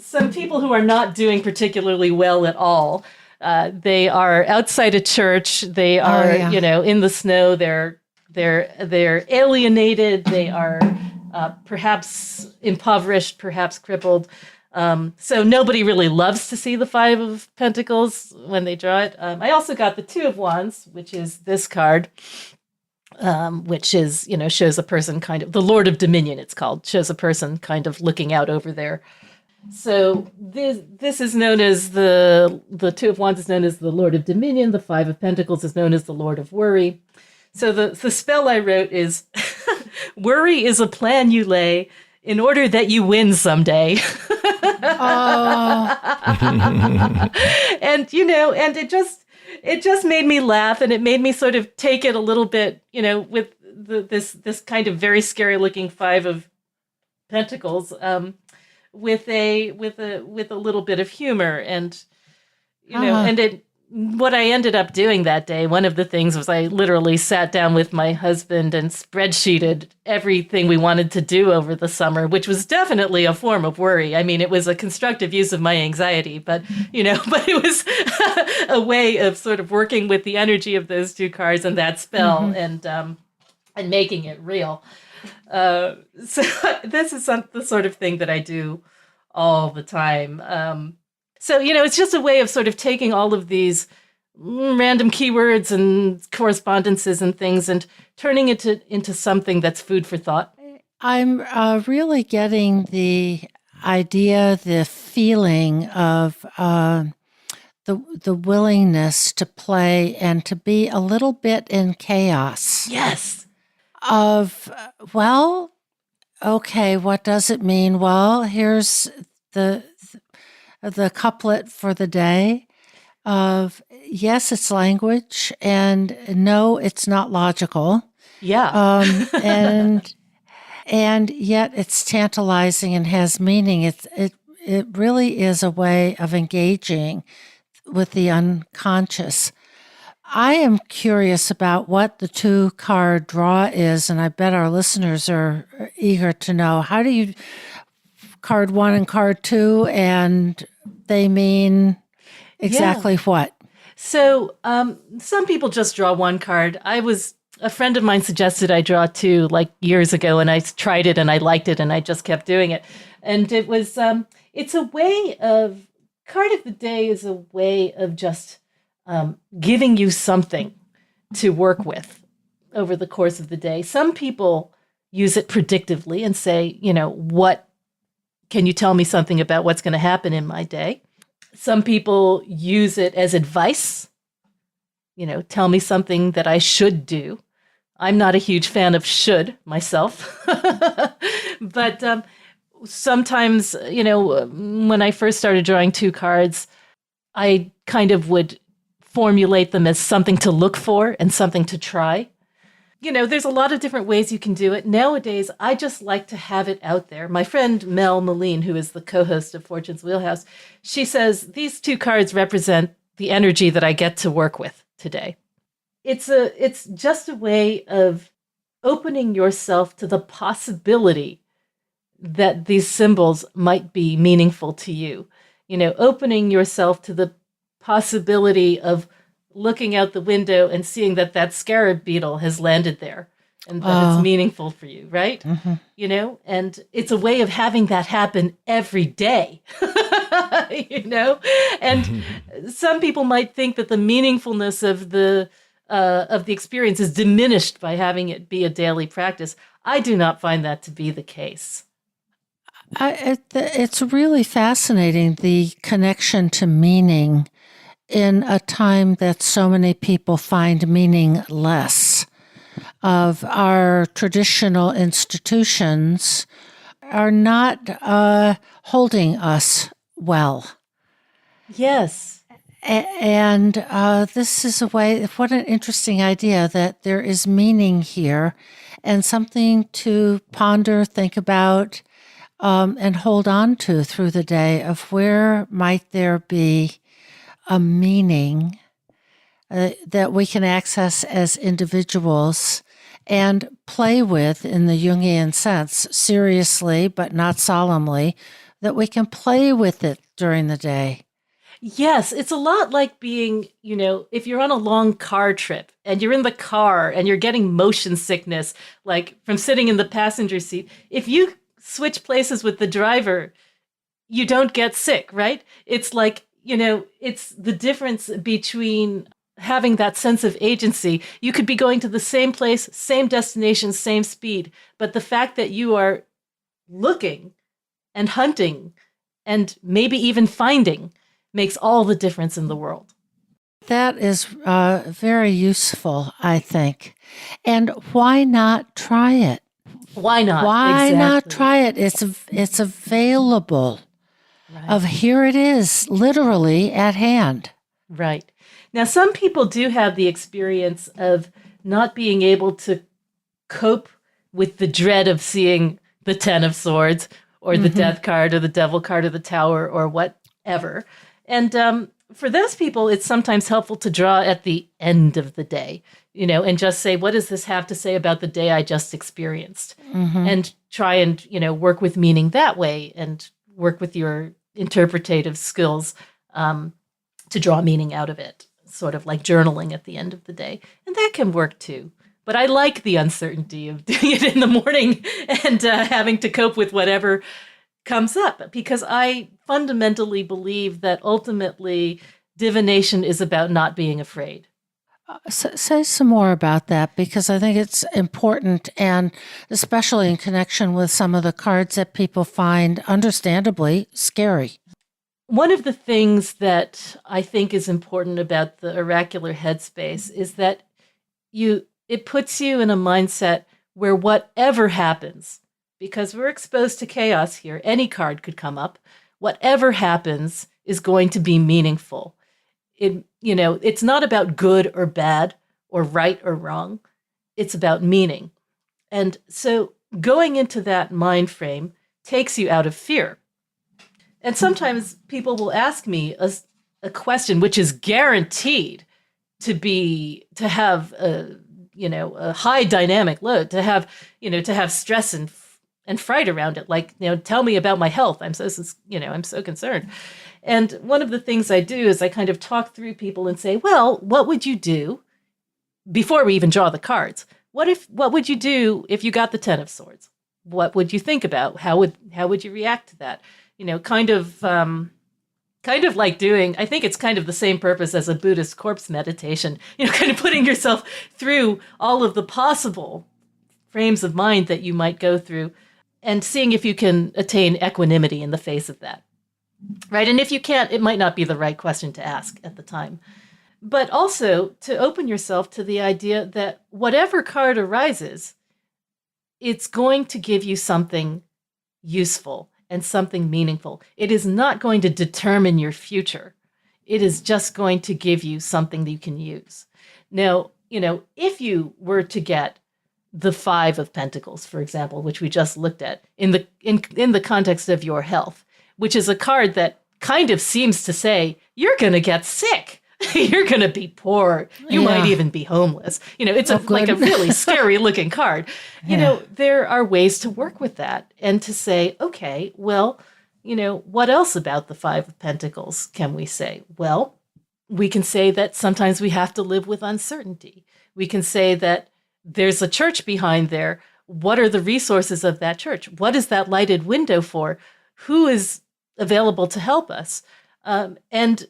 some people who are not doing particularly well at all. They are outside a church. They are, in the snow. They're alienated. They are perhaps impoverished, perhaps crippled. So nobody really loves to see the 5 of Pentacles when they draw it. I also got the 2 of Wands, which is this card, which is, shows a person kind of, the Lord of Dominion, it's called, shows a person kind of looking out over there. So this is known as the 2 of Wands is known as the Lord of Dominion. The 5 of Pentacles is known as the Lord of Worry. So the spell I wrote is, worry is a plan you lay in order that you win someday. And, and it just made me laugh, and it made me sort of take it a little bit, with this kind of very scary looking 5 of Pentacles, with a little bit of humor. And, and what I ended up doing that day, one of the things was I literally sat down with my husband and spreadsheeted everything we wanted to do over the summer, which was definitely a form of worry. I mean, it was a constructive use of my anxiety, but it was a way of sort of working with the energy of those 2 cards and that spell, and making it real. So this is the sort of thing that I do all the time. So, it's just a way of sort of taking all of these random keywords and correspondences and things and turning it into something that's food for thought. I'm really getting the idea, the feeling of the willingness to play and to be a little bit in chaos. Yes. Of, well, okay, what does it mean? Well, here's the couplet for the day of, yes, it's language, and no, it's not logical. Yeah. And yet it's tantalizing and has meaning. It really is a way of engaging with the unconscious. I am curious about what the 2-card draw is, and I bet our listeners are eager to know. How do you card 1 and card 2, and they mean exactly what? So some people just draw 1 card. A friend of mine suggested I draw 2 like years ago, and I tried it and I liked it and I just kept doing it. And it was, it's a way of, card of the day is a way of just giving you something to work with over the course of the day. Some people use it predictively and say, what can you tell me something about what's going to happen in my day? Some people use it as advice. Tell me something that I should do. I'm not a huge fan of should myself. But sometimes, when I first started drawing 2 cards, I kind of would formulate them as something to look for and something to try. There's a lot of different ways you can do it. Nowadays, I just like to have it out there. My friend Mel Moline, who is the co-host of Fortune's Wheelhouse, she says these 2 cards represent the energy that I get to work with today. it's just a way of opening yourself to the possibility that these symbols might be meaningful to you. Opening yourself to the possibility of looking out the window and seeing that scarab beetle has landed there and that it's meaningful for you, right? Mm-hmm. And it's a way of having that happen every day, and some people might think that the meaningfulness of the experience is diminished by having it be a daily practice. I do not find that to be the case. It's really fascinating, the connection to meaning in a time that so many people find meaningless. Of our traditional institutions are not holding us well. Yes. And this is a way, what an interesting idea that there is meaning here and something to ponder, think about, and hold on to through the day of where might there be a meaning that we can access as individuals and play with in the Jungian sense, seriously but not solemnly, that we can play with it during the day. Yes, it's a lot like being, if you're on a long car trip and you're in the car and you're getting motion sickness, like from sitting in the passenger seat, if you switch places with the driver, you don't get sick, right? It's like, it's the difference between having that sense of agency. You could be going to the same place, same destination, same speed, but the fact that you are looking and hunting and maybe even finding makes all the difference in the world. That is very useful, I think. And why not try it? Why not? Why not Exactly. try it? It's available. Right. Of here it is, literally at hand. Right. Now, some people do have the experience of not being able to cope with the dread of seeing the Ten of Swords or the Death card or the Devil card or the Tower or whatever. And for those people, it's sometimes helpful to draw at the end of the day, and just say, what does this have to say about the day I just experienced? And try and, work with meaning that way and work with your interpretative skills to draw meaning out of it, sort of like journaling at the end of the day. And that can work too. But I like the uncertainty of doing it in the morning and having to cope with whatever comes up, because I fundamentally believe that ultimately divination is about not being afraid. Say some more about that, because I think it's important, and especially in connection with some of the cards that people find understandably scary. One of the things that I think is important about the oracular headspace is that it puts you in a mindset where whatever happens, because we're exposed to chaos here, any card could come up, whatever happens is going to be meaningful. It's not about good or bad or right or wrong. It's about meaning. And so going into that mind frame takes you out of fear. And sometimes people will ask me a question which is guaranteed to have a high dynamic load, to have stress and fright around it. Like, tell me about my health. I'm so concerned. And one of the things I do is I kind of talk through people and say, well, what would you do before we even draw the cards? What would you do if you got the Ten of Swords? What would you think about? How would you react to that? Kind of like doing, I think it's kind of the same purpose as a Buddhist corpse meditation, kind of putting yourself through all of the possible frames of mind that you might go through and seeing if you can attain equanimity in the face of that. Right. And if you can't, it might not be the right question to ask at the time. But also to open yourself to the idea that whatever card arises, it's going to give you something useful and something meaningful. It is not going to determine your future. It is just going to give you something that you can use. Now, if you were to get the Five of Pentacles, for example, which we just looked at in the context of your health, which is a card that kind of seems to say, you're going to get sick. you're going to be poor. You might even be homeless. It's like a really scary looking card. There are ways to work with that and to say, okay, well, what else about the Five of Pentacles can we say? Well, we can say that sometimes we have to live with uncertainty. We can say that there's a church behind there. What are the resources of that church? What is that lighted window for? Who is available to help us? And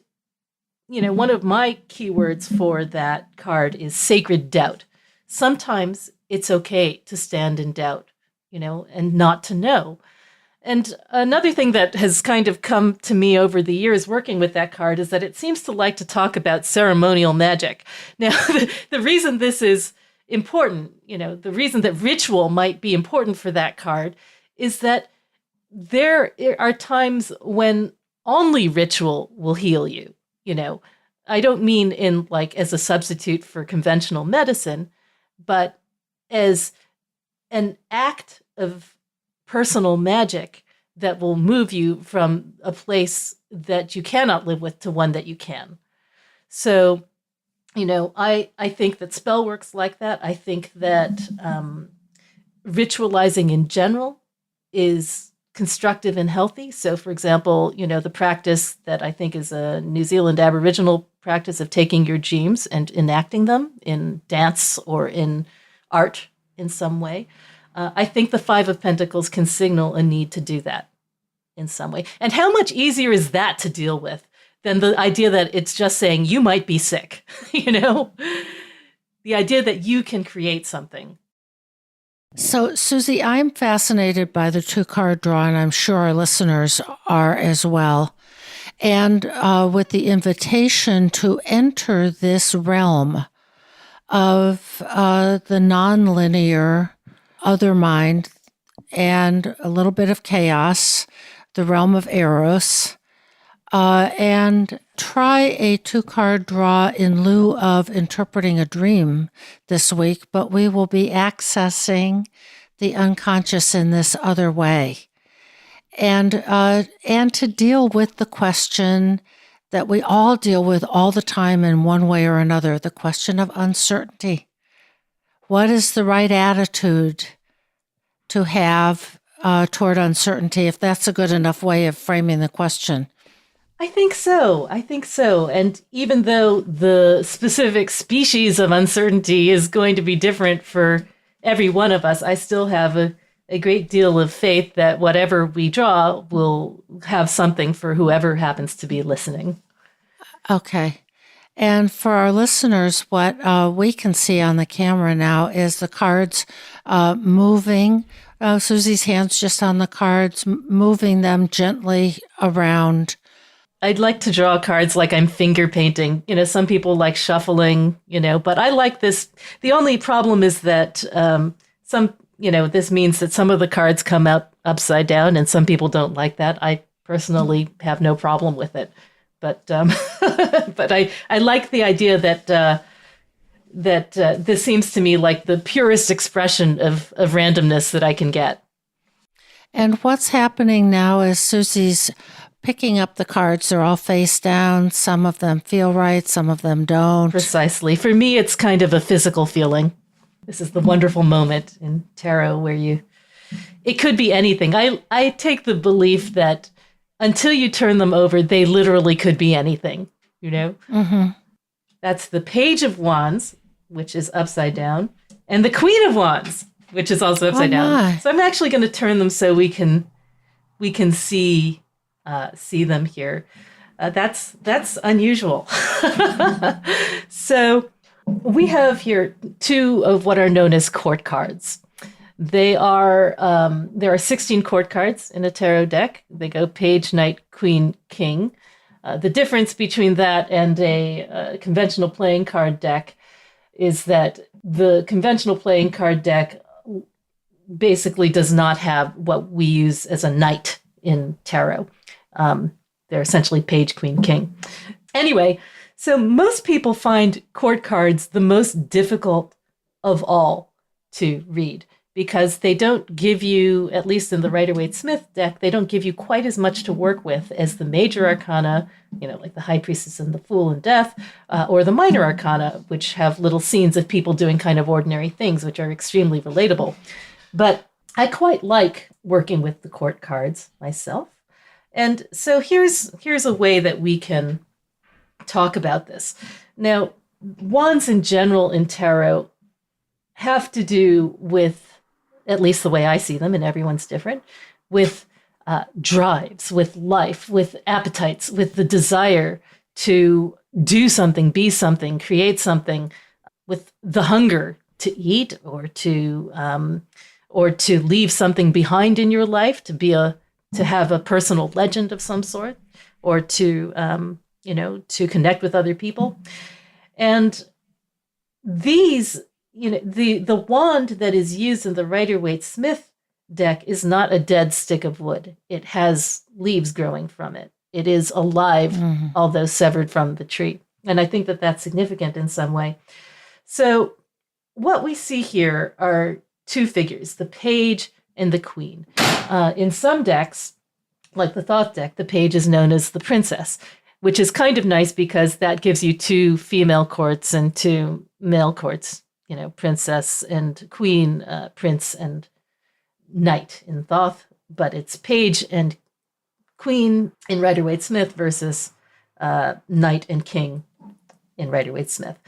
one of my keywords for that card is sacred doubt. Sometimes it's okay to stand in doubt, and not to know. And another thing that has kind of come to me over the years working with that card is that it seems to like to talk about ceremonial magic. Now, the reason this is important, the reason that ritual might be important for that card is that there are times when only ritual will heal you. I don't mean in as a substitute for conventional medicine, but as an act of personal magic that will move you from a place that you cannot live with to one that you can. So, I think that spell works like that. I think that ritualizing in general is constructive and healthy. So, for example, the practice that I think is a New Zealand Aboriginal practice of taking your dreams and enacting them in dance or in art in some way. I think the Five of Pentacles can signal a need to do that in some way. And how much easier is that to deal with than the idea that it's just saying you might be sick, The idea that you can create something. So, Susie, I'm fascinated by the 2-card draw, and I'm sure our listeners are as well. And with the invitation to enter this realm of the nonlinear other mind and a little bit of chaos, the realm of Eros, and try a 2-card draw in lieu of interpreting a dream this week, but we will be accessing the unconscious in this other way. And to deal with the question that we all deal with all the time in one way or another, the question of uncertainty. What is the right attitude to have toward uncertainty, if that's a good enough way of framing the question? I think so. And even though the specific species of uncertainty is going to be different for every one of us, I still have a great deal of faith that whatever we draw will have something for whoever happens to be listening. Okay. And for our listeners, what we can see on the camera now is the cards moving. Susie's hand's just on the cards, moving them gently around. I'd like to draw cards like I'm finger painting. Some people like shuffling, but I like this. The only problem is that this means that some of the cards come out upside down, and some people don't like that. I personally have no problem with it. But but I like the idea that this seems to me like the purest expression of randomness that I can get. And what's happening now is Susie's picking up the cards. They're all face down. Some of them feel right. Some of them don't. Precisely. For me, it's kind of a physical feeling. This is the wonderful moment in tarot where it could be anything. I take the belief that until you turn them over, they literally could be anything, Mm-hmm. That's the Page of Wands, which is upside down, and the Queen of Wands, which is also upside down. So I'm actually going to turn them so we can see them here. That's unusual. So we have here 2 of what are known as court cards. There are 16 court cards in a tarot deck. They go Page, Knight, Queen, King. The difference between that and a conventional playing card deck is that the conventional playing card deck basically does not have what we use as a knight in tarot. They're essentially Page, Queen, King. Anyway, so most people find court cards the most difficult of all to read. because they don't give you, at least in the Rider-Waite-Smith deck, they don't give you quite as much to work with as the major arcana, like the High Priestess and the Fool and Death, or the minor arcana, which have little scenes of people doing kind of ordinary things, which are extremely relatable. But I quite like working with the court cards myself. And so here's a way that we can talk about this. Now, wands in general in tarot have to do with, at least the way I see them, and everyone's different, with drives, with life, with appetites, with the desire to do something, be something, create something, with the hunger to eat or to leave something behind in your life, to have a personal legend of some sort, or to connect with other people. And these, the wand that is used in the Rider-Waite-Smith deck is not a dead stick of wood. It has leaves growing from it. It is alive, although severed from the tree. And I think that that's significant in some way. So what we see here are two figures, the page and the queen. In some decks, like the Thoth deck, the page is known as the princess, which is kind of nice because that gives you two female courts and two male courts, princess and queen, prince and knight in Thoth, but it's page and queen in Rider-Waite-Smith versus knight and king in Rider-Waite-Smith.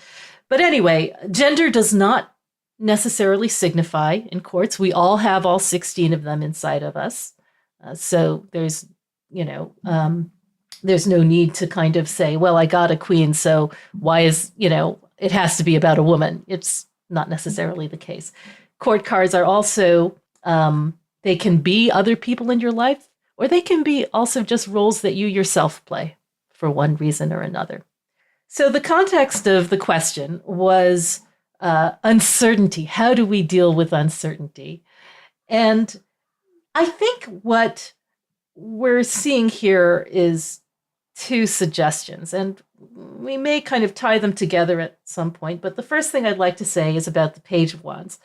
But anyway, gender does not necessarily signify in courts. We all have all 16 of them inside of us. So there's no need to kind of say, well, I got a queen, so why is, it has to be about a woman. It's not necessarily the case. Court cards are also, they can be other people in your life, or they can be also just roles that you yourself play for one reason or another. So the context of the question was uncertainty. How do we deal with uncertainty? And I think what we're seeing here is two suggestions, and we may kind of tie them together at some point. But the first thing I'd like to say is about the Page of Wands.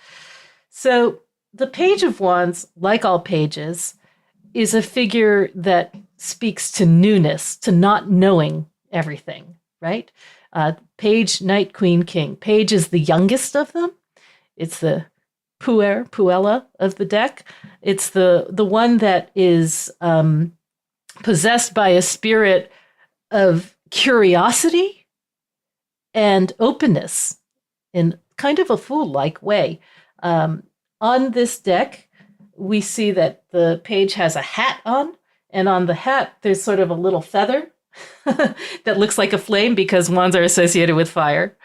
So the Page of Wands, like all pages, is a figure that speaks to newness, to not knowing everything, right? Page, Knight, Queen, King. Page is the youngest of them. It's the puella of the deck. It's the one that is possessed by a spirit of curiosity and openness in kind of a fool-like way. On this deck, we see that the page has a hat on, and on the hat, there's sort of a little feather that looks like a flame because wands are associated with fire.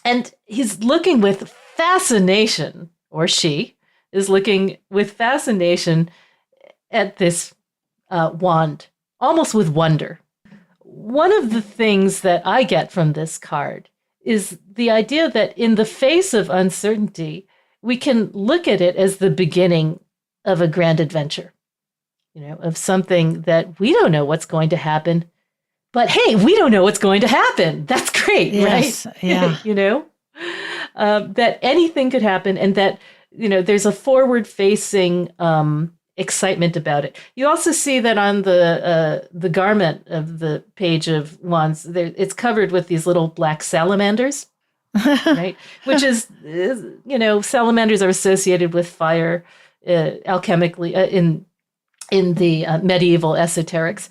And he's looking with fascination, or she is looking with fascination at this wand, almost with wonder. One of the things that I get from this card is the idea that in the face of uncertainty, we can look at it as the beginning of a grand adventure, of something that we don't know what's going to happen. But hey, we don't know what's going to happen. That's great, yes, right? Yeah. That anything could happen, and that, there's a forward-facing excitement about it. You also see that on the garment of the Page of Wands, it's covered with these little black salamanders, right? Which is, salamanders are associated with fire alchemically in the medieval esoterics.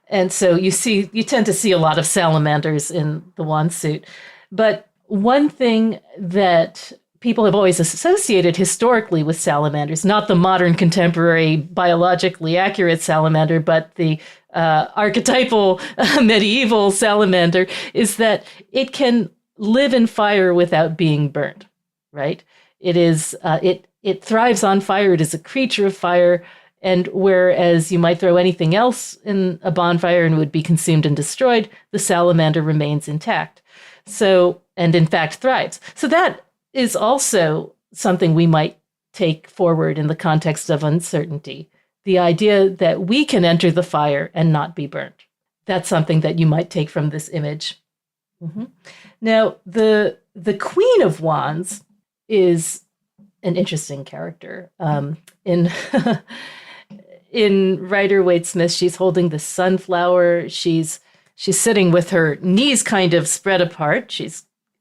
And so you tend to see a lot of salamanders in the wand suit. But one thing that people have always associated historically with salamanders, not the modern contemporary biologically accurate salamander, but the archetypal medieval salamander, is that it can live in fire without being burned, right? It is it thrives on fire. It is a creature of fire. And whereas you might throw anything else in a bonfire and it would be consumed and destroyed, the salamander remains intact. So, and in fact thrives. So that is also something we might take forward in the context of uncertainty. The idea that we can enter the fire and not be burnt. That's something that you might take from this image. Mm-hmm. Now, the Queen of Wands is an interesting character. In in Rider-Waite-Smith, she's holding the sunflower. She's sitting with her knees kind of spread apart.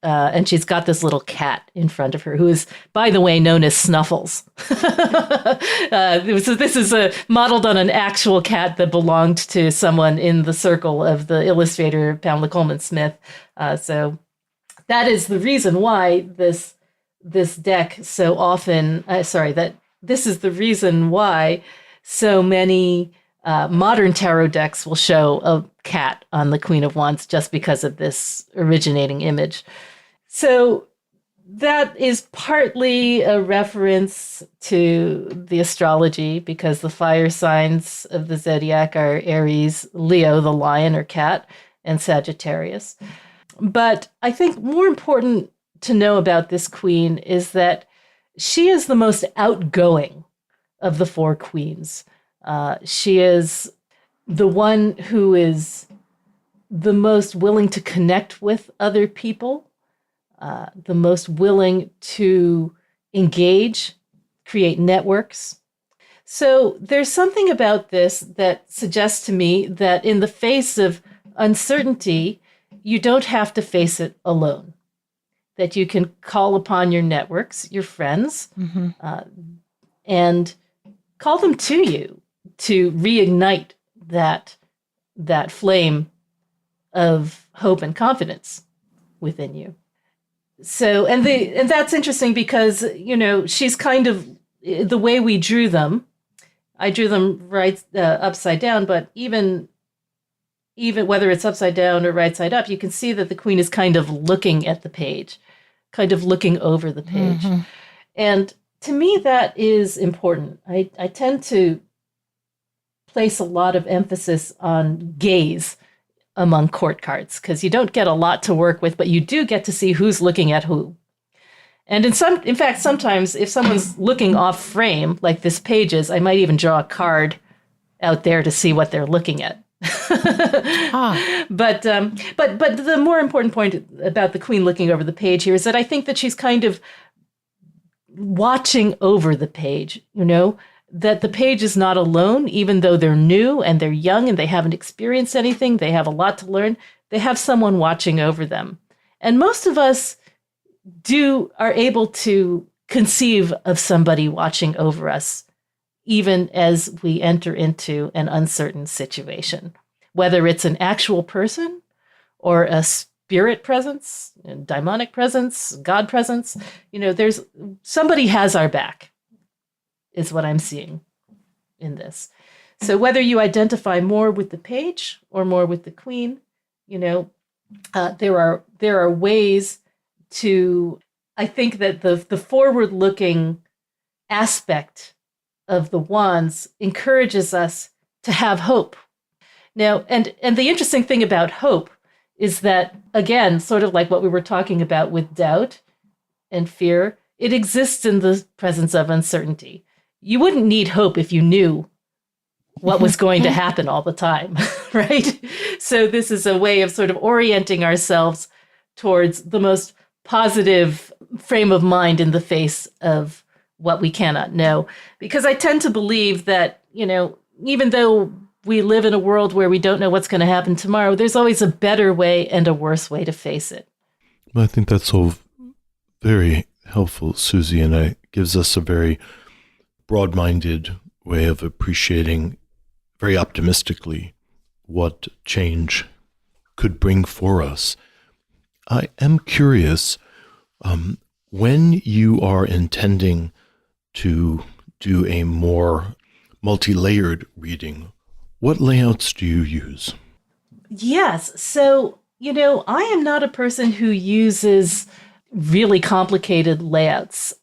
And she's got this little cat in front of her, who is, by the way, known as Snuffles. This is modeled on an actual cat that belonged to someone in the circle of the illustrator Pamela Coleman Smith. So that is the reason why this deck so often. This is the reason why so many modern tarot decks will show a cat on the Queen of Wands, just because of this originating image. So that is partly a reference to the astrology, because the fire signs of the zodiac are Aries, Leo, the lion or cat, and Sagittarius. But I think more important to know about this queen is that she is the most outgoing of the four queens. She is the one who is the most willing to connect with other people, the most willing to engage, create networks. So there's something about this that suggests to me that in the face of uncertainty, you don't have to face it alone, that you can call upon your networks, your friends, and call them to you to reignite that flame of hope and confidence within you. So, and that's interesting because, she's kind of, the way we drew them, I drew them right upside down, but even whether it's upside down or right side up, you can see that the queen is kind of looking at the page, kind of looking over the page. And to me, that is important. I tend to place a lot of emphasis on gaze among court cards, because you don't get a lot to work with, but you do get to see who's looking at who. And in fact, sometimes if someone's looking off frame, like this page is, I might even draw a card out there to see what they're looking at. But the more important point about the queen looking over the page here is that I think that she's kind of watching over the page, that the page is not alone, even though they're new and they're young and they haven't experienced anything. They have a lot to learn. They have someone watching over them. And most of us are able to conceive of somebody watching over us, even as we enter into an uncertain situation, whether it's an actual person or a spirit presence, demonic presence, God presence. There's somebody has our back, is what I'm seeing in this. So whether you identify more with the page or more with the queen, there are ways to, I think that the forward-looking aspect of the wands encourages us to have hope. Now, and the interesting thing about hope is that, again, sort of like what we were talking about with doubt and fear, it exists in the presence of uncertainty. You wouldn't need hope if you knew what was going to happen all the time, right? So this is a way of sort of orienting ourselves towards the most positive frame of mind in the face of what we cannot know. Because I tend to believe that, even though we live in a world where we don't know what's going to happen tomorrow, there's always a better way and a worse way to face it. I think that's all very helpful, Susie, and it gives us a very broad-minded way of appreciating very optimistically what change could bring for us. I am curious, when you are intending to do a more multi-layered reading, what layouts do you use? Yes. So, I am not a person who uses really complicated layouts.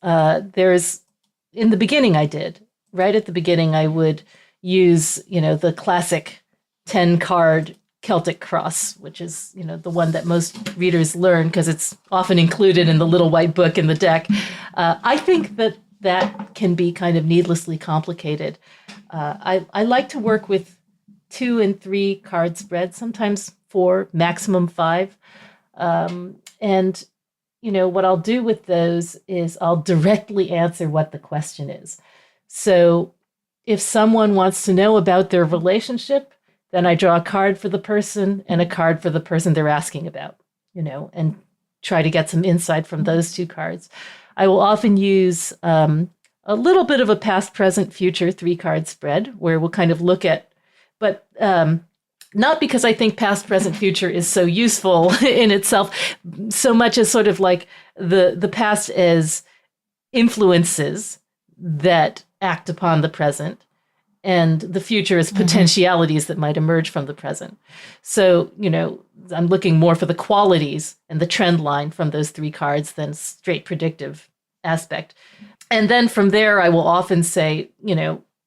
In the beginning, I did. Right at the beginning, I would use, the classic 10-card Celtic cross, which is, the one that most readers learn because it's often included in the little white book in the deck. I think that can be kind of needlessly complicated. I like to work with 2 and 3 card spreads, sometimes 4, maximum 5. And what I'll do with those is I'll directly answer what the question is. So if someone wants to know about their relationship, then I draw a card for the person and a card for the person they're asking about, and try to get some insight from those two cards. I will often use a little bit of a past, present, future 3-card spread where we'll kind of look at, but not because I think past, present, future is so useful in itself, so much as sort of like the past as influences that act upon the present, and the future as potentialities that might emerge from the present. So, I'm looking more for the qualities and the trend line from those 3 cards than straight predictive aspect. And then from there, I will often say,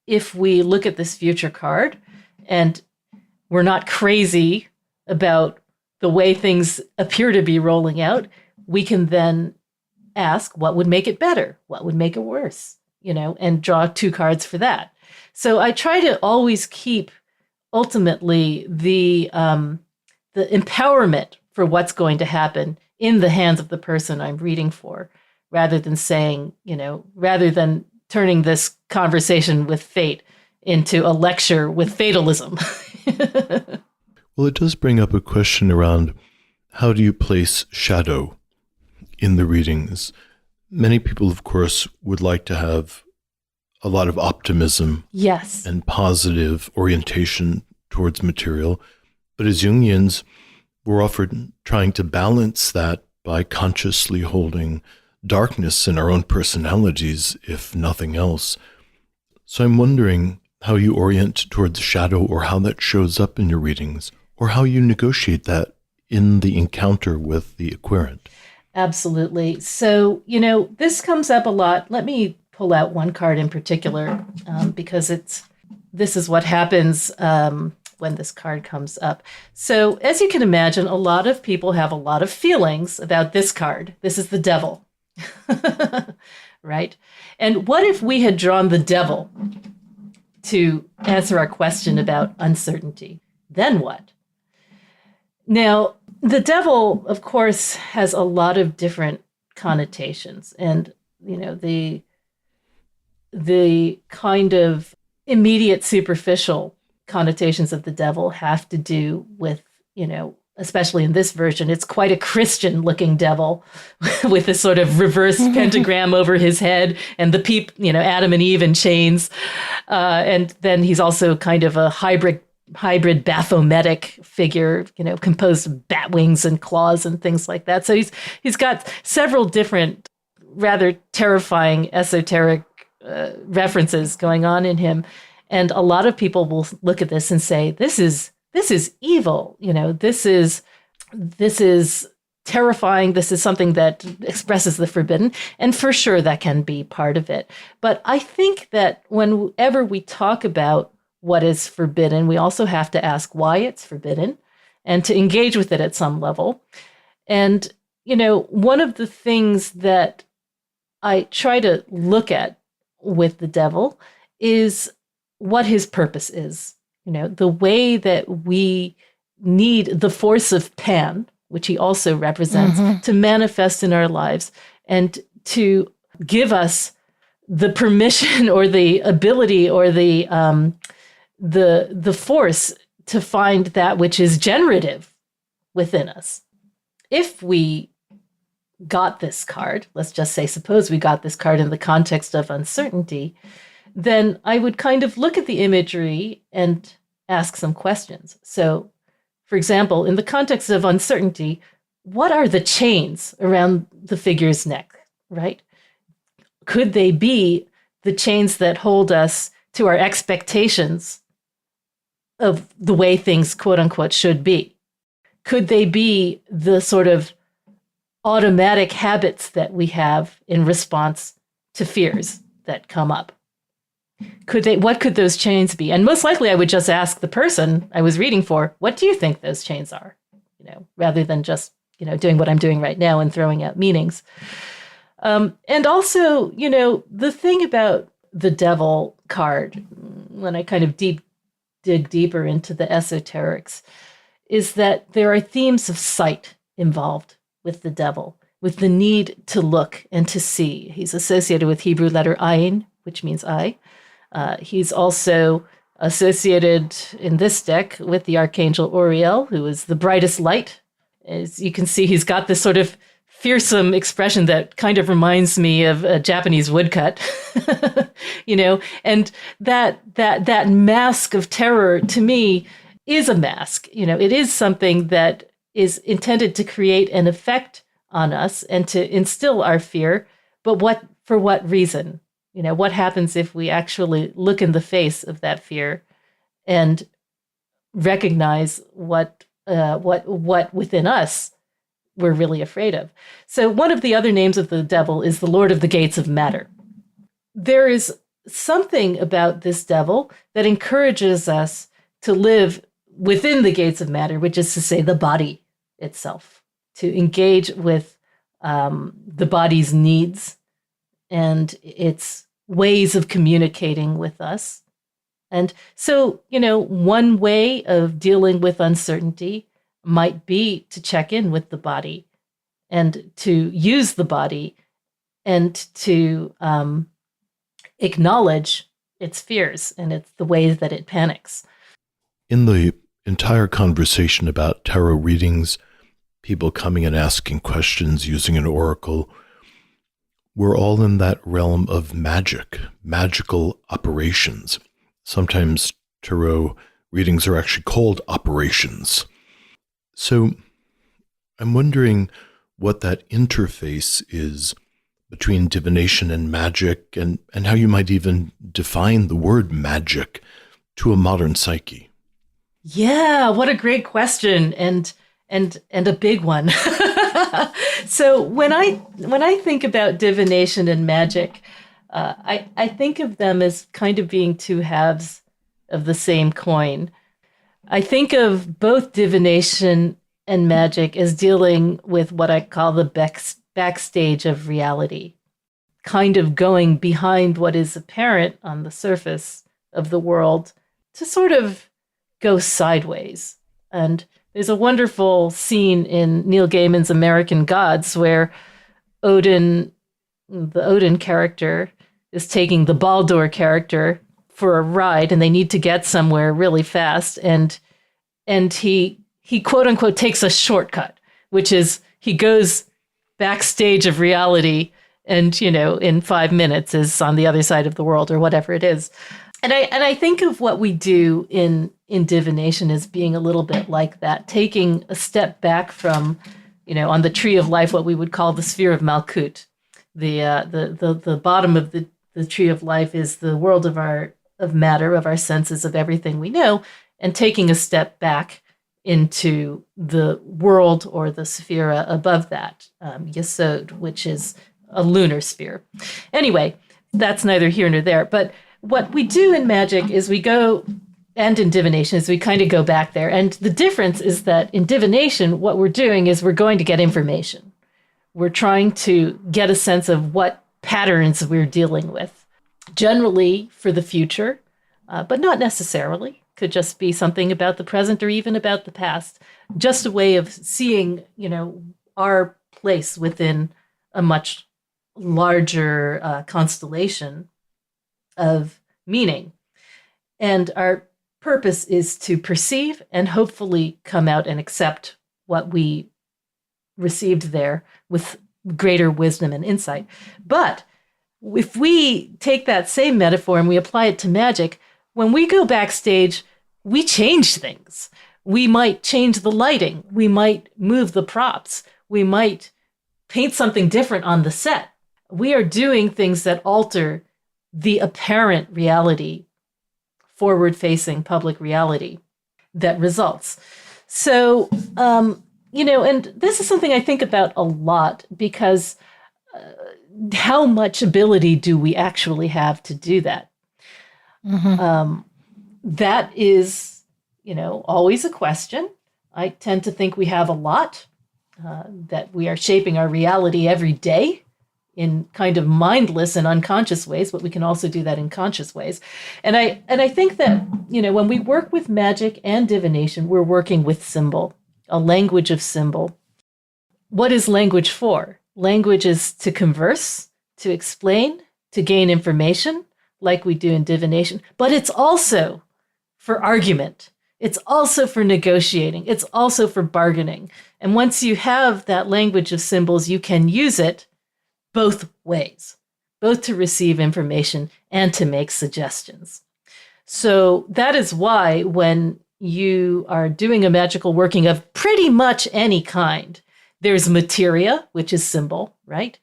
if we look at this future card and we're not crazy about the way things appear to be rolling out, we can then ask what would make it better, what would make it worse, and draw 2 cards for that. So I try to always keep ultimately the empowerment for what's going to happen in the hands of the person I'm reading for, rather than saying, rather than turning this conversation with fate into a lecture with fatalism. Well, it does bring up a question around how do you place shadow in the readings? Many people, of course, would like to have a lot of optimism, yes, and positive orientation towards material. But as Jungians, we're often trying to balance that by consciously holding darkness in our own personalities, if nothing else. So I'm wondering how you orient towards shadow, or how that shows up in your readings, or how you negotiate that in the encounter with the querent. Absolutely. So, this comes up a lot. Let me pull out one card in particular, because this is what happens when this card comes up. So as you can imagine, a lot of people have a lot of feelings about this card. This is the devil, right? And what if we had drawn the devil to answer our question about uncertainty? Then what? Now, the devil, of course, has a lot of different connotations, and the kind of immediate superficial connotations of the devil have to do with, especially in this version, it's quite a Christian looking devil with this sort of reverse pentagram over his head, and the Adam and Eve in chains. And then he's also kind of a hybrid Baphometic figure, composed of bat wings and claws and things like that. So he's got several different rather terrifying esoteric references going on in him. And a lot of people will look at this and say, this is evil. This is terrifying. This is something that expresses the forbidden. And for sure, that can be part of it. But I think that whenever we talk about what is forbidden, we also have to ask why it's forbidden and to engage with it at some level. And, one of the things that I try to look at with the devil is what his purpose is. The way that we need the force of Pan, which he also represents, to manifest in our lives and to give us the permission or the ability or the force to find that which is generative within us. If we got this card, let's just say, suppose we got this card in the context of uncertainty, then I would kind of look at the imagery and ask some questions. So, for example, in the context of uncertainty, what are the chains around the figure's neck, right? Could they be the chains that hold us to our expectations of the way things, quote unquote, should be? Could they be the sort of automatic habits that we have in response to fears that come up? What could those chains be? And most likely I would just ask the person I was reading for, what do you think those chains are? Rather than just, doing what I'm doing right now and throwing out meanings. And also, the thing about the devil card, when I kind of dig deeper into the esoterics, is that there are themes of sight involved with the devil. with the need to look and to see. He's associated with Hebrew letter ayin, which means eye. He's also associated in this deck with the archangel Uriel, who is the brightest light. As you can see, he's got this sort of fearsome expression that kind of reminds me of a Japanese woodcut, and that mask of terror to me is a mask. It is something that is intended to create an effect on us and to instill our fear. But for what reason? What happens if we actually look in the face of that fear and recognize what within us we're really afraid of? So one of the other names of the devil is the Lord of the Gates of Matter. There is something about this devil that encourages us to live within the gates of matter, which is to say the body itself, to engage with the body's needs and its ways of communicating with us. And so, one way of dealing with uncertainty might be to check in with the body and to use the body and to acknowledge its fears and it's the ways that it panics. In the entire conversation about tarot readings, people coming and asking questions using an oracle, we're all in that realm of magical operations. Sometimes tarot readings are actually called operations. So I'm wondering what that interface is between divination and magic, and how you might even define the word magic to a modern psyche. Yeah, what a great question, and a big one. So when I think about divination and magic, I think of them as kind of being two halves of the same coin. I think of both divination and magic as dealing with what I call the backstage of reality, kind of going behind what is apparent on the surface of the world to sort of go sideways. And there's a wonderful scene in Neil Gaiman's American Gods where the Odin character is taking the Baldur character for a ride, and they need to get somewhere really fast. And he quote unquote takes a shortcut, which is he goes backstage of reality and, in 5 minutes is on the other side of the world or whatever it is. And I think of what we do in divination as being a little bit like that, taking a step back from, on the tree of life, what we would call the sphere of Malkut. The bottom of the tree of life is the world of matter, of our senses, of everything we know, and taking a step back into the world or the sphere above that, Yesod, which is a lunar sphere. Anyway, that's neither here nor there. But what we do in magic is we go, and in divination is we kind of go back there. And the difference is that in divination, what we're doing is we're going to get information. We're trying to get a sense of what patterns we're dealing with, generally for the future, but not necessarily. Could just be something about the present or even about the past. Just a way of seeing, our place within a much larger constellation of meaning. And our purpose is to perceive and hopefully come out and accept what we received there with greater wisdom and insight. But if we take that same metaphor and we apply it to magic, when we go backstage, we change things. We might change the lighting. We might move the props. We might paint something different on the set. We are doing things that alter the apparent reality, forward-facing public reality that results. So, and this is something I think about a lot because how much ability do we actually have to do that? Mm-hmm. That is, always a question. I tend to think we have a lot, that we are shaping our reality every day in kind of mindless and unconscious ways, but we can also do that in conscious ways. And I think that, when we work with magic and divination, we're working with symbol, a language of symbol. What is language for? Language is to converse, to explain, to gain information, like we do in divination, but it's also for argument. It's also for negotiating. It's also for bargaining. And once you have that language of symbols, you can use it both ways, both to receive information and to make suggestions. So that is why when you are doing a magical working of pretty much any kind, there's materia, which is symbol, right?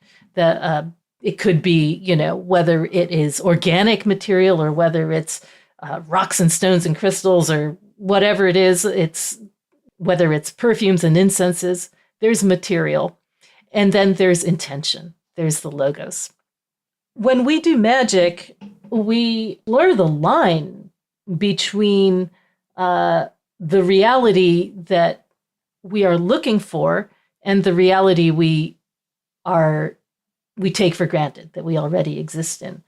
It could be, whether it is organic material or whether it's rocks and stones and crystals or whatever it is, whether it's perfumes and incenses, there's material. And then there's intention. There's the logos. When we do magic, we blur the line between the reality that we are looking for and the reality we take for granted, that we already exist in.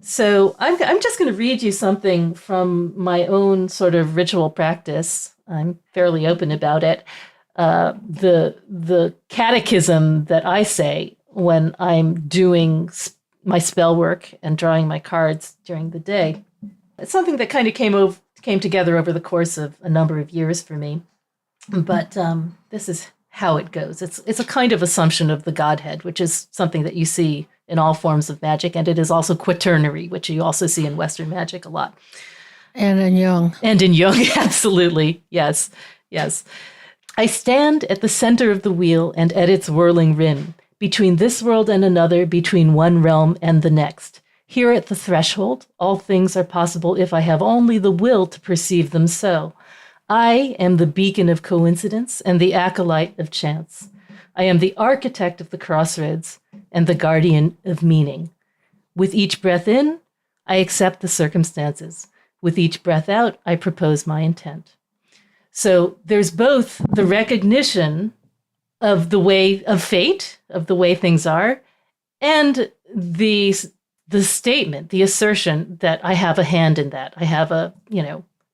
So I'm just going to read you something from my own sort of ritual practice. I'm fairly open about it. The catechism that I say when I'm doing my spell work and drawing my cards during the day. It's something that kind of came together over the course of a number of years for me. But this is how it goes. It's a kind of assumption of the Godhead, which is something that you see in all forms of magic, and it is also quaternary, which you also see in Western magic a lot. And in Jung. And in Jung, absolutely. Yes, yes. I stand at the center of the wheel and at its whirling rim, between this world and another, between one realm and the next. Here at the threshold, all things are possible if I have only the will to perceive them so. I am the beacon of coincidence and the acolyte of chance. I am the architect of the crossroads and the guardian of meaning. With each breath in, I accept the circumstances. With each breath out, I propose my intent. So there's both the recognition of the way of fate, of the way things are, and the statement, the assertion that I have a hand in that. I have a,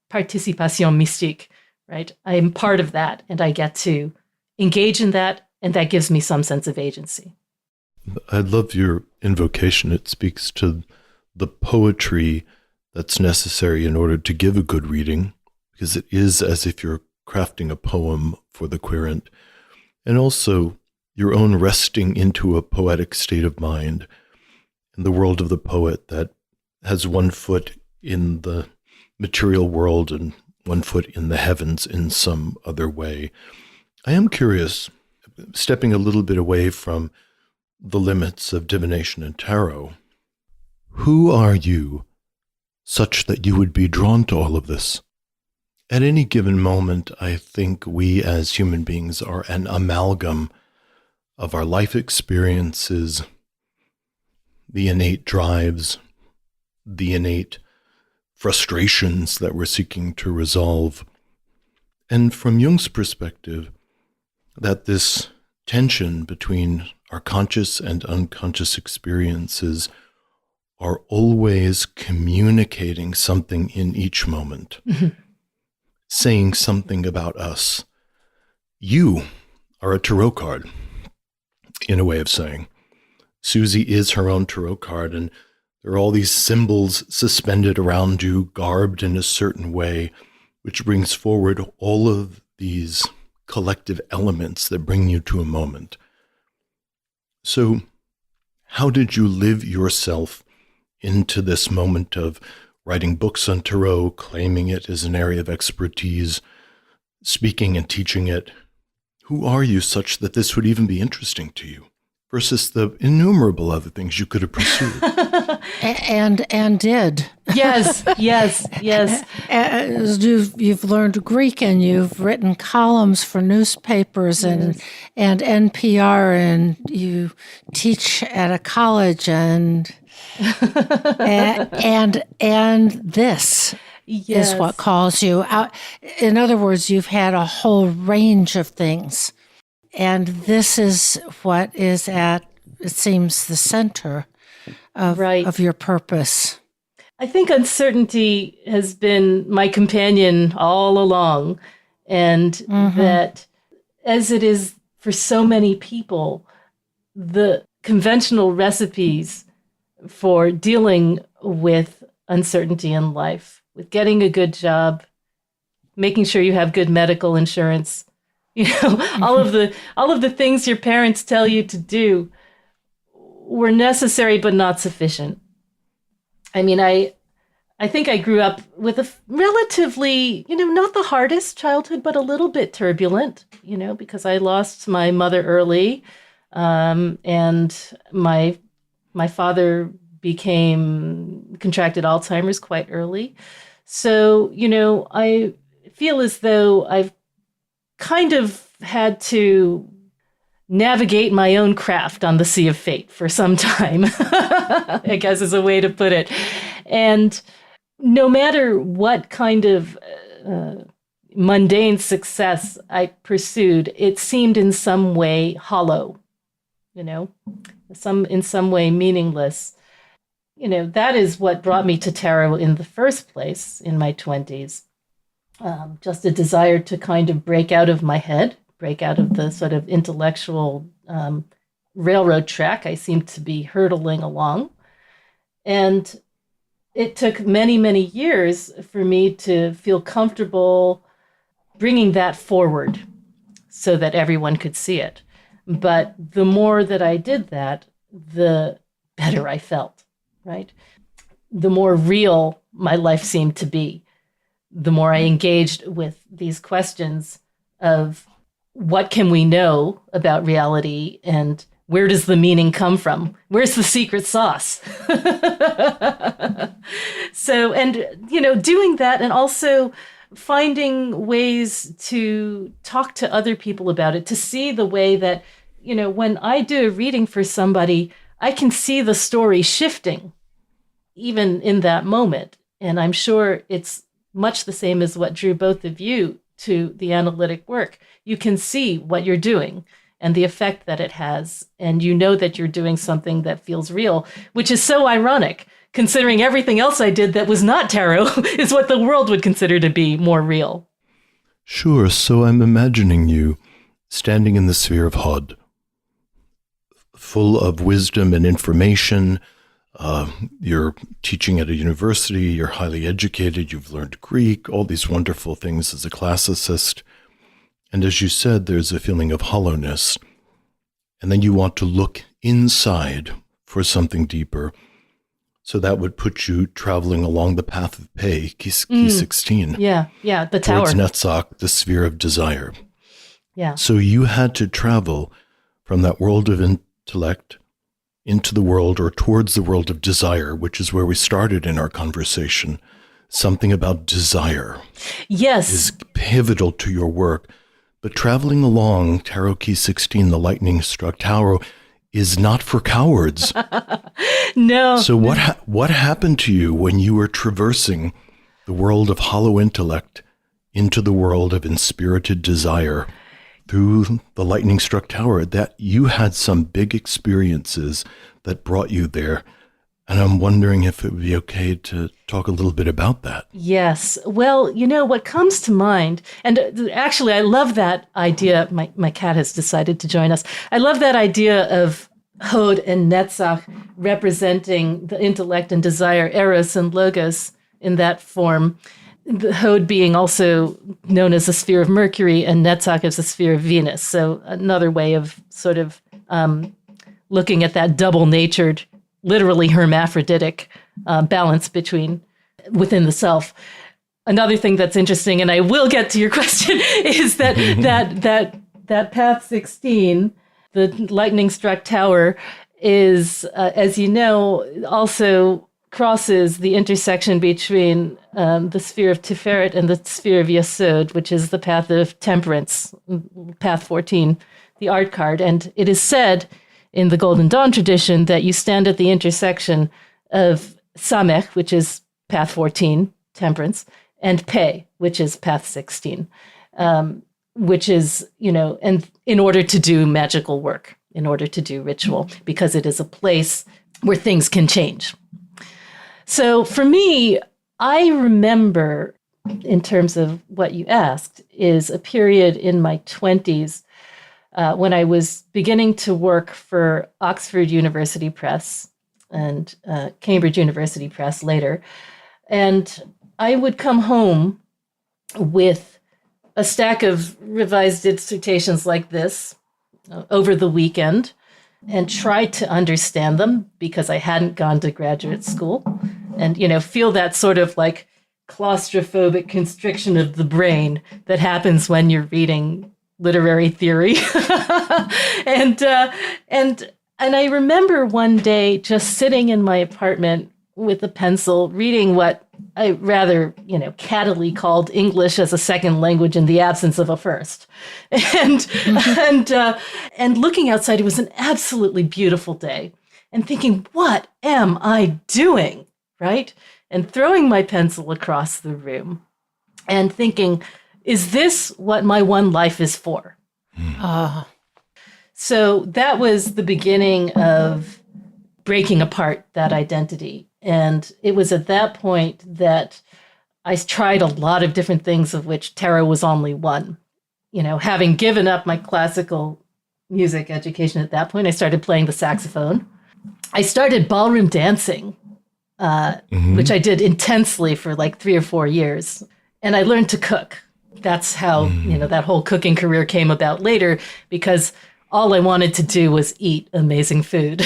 participation mystique, right? I am part of that, and I get to engage in that, and that gives me some sense of agency. I love your invocation. It speaks to the poetry that's necessary in order to give a good reading, because it is as if you're crafting a poem for the querent, and also your own resting into a poetic state of mind in the world of the poet that has one foot in the material world and one foot in the heavens in some other way. I am curious, stepping a little bit away from the limits of divination and tarot, who are you such that you would be drawn to all of this? At any given moment, I think we as human beings are an amalgam of our life experiences, the innate drives, the innate frustrations that we're seeking to resolve. And from Jung's perspective, that this tension between our conscious and unconscious experiences are always communicating something in each moment, saying something about us. You are a tarot card, in a way of saying. Susie is her own tarot card, and there are all these symbols suspended around you, garbed in a certain way, which brings forward all of these collective elements that bring you to a moment. So, how did you live yourself into this moment of writing books on tarot, claiming it as an area of expertise, speaking and teaching it? Who are you such that this would even be interesting to you, versus the innumerable other things you could have pursued? and did. Yes. You've learned Greek, and you've written columns for newspapers and NPR, and you teach at a college, and this is what calls you out. In other words, you've had a whole range of things, and this is what is at, it seems, the center of your purpose. I think uncertainty has been my companion all along, and that, as it is for so many people, the conventional recipes for dealing with uncertainty in life, with getting a good job, making sure you have good medical insurance, all of the things your parents tell you to do were necessary but not sufficient. I mean, I think I grew up with a relatively, not the hardest childhood, but a little bit turbulent, because I lost my mother early, and my father contracted Alzheimer's quite early. So, I feel as though I've kind of had to navigate my own craft on the sea of fate for some time, I guess is a way to put it. And no matter what kind of mundane success I pursued, it seemed in some way hollow, in some way meaningless. That is what brought me to tarot in the first place in my 20s. Just a desire to kind of break out of my head, break out of the sort of intellectual railroad track I seemed to be hurtling along. And it took many, many years for me to feel comfortable bringing that forward so that everyone could see it. But the more that I did that, the better I felt, right? The more real my life seemed to be, the more I engaged with these questions of what can we know about reality and where does the meaning come from? Where's the secret sauce? So, and, doing that and also finding ways to talk to other people about it, to see the way that, when I do a reading for somebody, I can see the story shifting even in that moment. And I'm sure it's much the same as what drew both of you to the analytic work. You can see what you're doing and the effect that it has. And you know that you're doing something that feels real, which is so ironic, considering everything else I did that was not tarot is what the world would consider to be more real. Sure. So I'm imagining you standing in the sphere of Hod, full of wisdom and information. You're teaching at a university, you're highly educated, you've learned Greek, all these wonderful things as a classicist. And as you said, there's a feeling of hollowness. And then you want to look inside for something deeper. So that would put you traveling along the path of Pe, key 16. Yeah, the tower. Towards Netzach, the sphere of desire. Yeah. So you had to travel from that world of intellect into the world or towards the world of desire, which is where we started in our conversation. Something about desire. Yes. Is pivotal to your work. But traveling along Tarot Key 16, the lightning struck tower, is not for cowards. No. So what happened to you when you were traversing the world of hollow intellect into the world of inspirited desire through the lightning struck tower? That you had some big experiences that brought you there. And I'm wondering if it would be okay to talk a little bit about that. Yes. Well, what comes to mind, and actually I love that idea. My cat has decided to join us. I love that idea of Hod and Netzach representing the intellect and desire, Eros and Logos in that form. The Hod being also known as the sphere of Mercury and Netzach as the sphere of Venus. So another way of sort of looking at that double-natured, literally hermaphroditic balance within the self. Another thing that's interesting, and I will get to your question, is that that path 16, the lightning struck tower, is, as you know, also crosses the intersection between the sphere of Tiferet and the sphere of Yesod, which is the path of temperance, path 14, the art card. And it is said in the Golden Dawn tradition that you stand at the intersection of Samech, which is path 14, temperance, and Pe, which is path 16, which is, and in order to do magical work, in order to do ritual, because it is a place where things can change. So for me, I remember, in terms of what you asked, is a period in my 20s when I was beginning to work for Oxford University Press and Cambridge University Press later. And I would come home with a stack of revised dissertations like this over the weekend and try to understand them because I hadn't gone to graduate school, and, feel that sort of like claustrophobic constriction of the brain that happens when you're reading literary theory. and I remember one day just sitting in my apartment with a pencil reading what I rather, cattily called English as a second language in the absence of a first. And looking outside, it was an absolutely beautiful day, and thinking, what am I doing? Right? And throwing my pencil across the room and thinking, is this what my one life is for? So that was the beginning of breaking apart that identity. And it was at that point that I tried a lot of different things, of which tarot was only one. Having given up my classical music education at that point, I started playing the saxophone. I started ballroom dancing, which I did intensely for like 3 or 4 years. And I learned to cook. That's how, that whole cooking career came about later, because all I wanted to do was eat amazing food.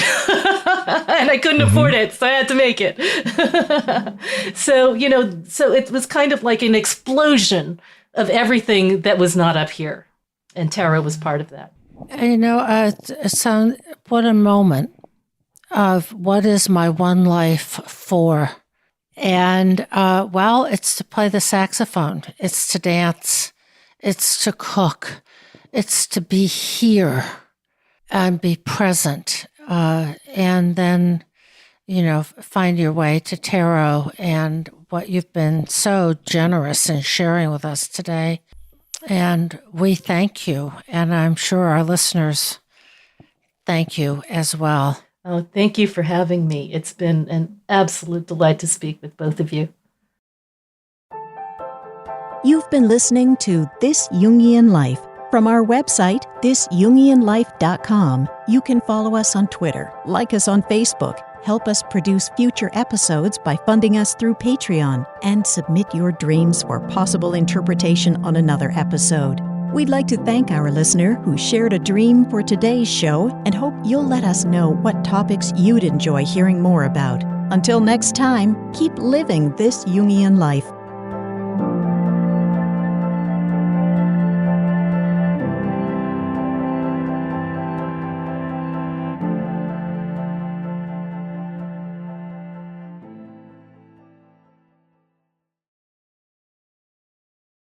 And I couldn't afford it, so I had to make it. So it was kind of like an explosion of everything that was not up here. And tarot was part of that. What a moment of what is my one life for? And, it's to play the saxophone. It's to dance. It's to cook. It's to be here and be present. And then, find your way to tarot and what you've been so generous in sharing with us today. And we thank you. And I'm sure our listeners thank you as well. Oh, thank you for having me. It's been an absolute delight to speak with both of you. You've been listening to This Jungian Life. From our website, thisjungianlife.com, you can follow us on Twitter, like us on Facebook, help us produce future episodes by funding us through Patreon, and submit your dreams for possible interpretation on another episode. We'd like to thank our listener who shared a dream for today's show and hope you'll let us know what topics you'd enjoy hearing more about. Until next time, keep living this Jungian life.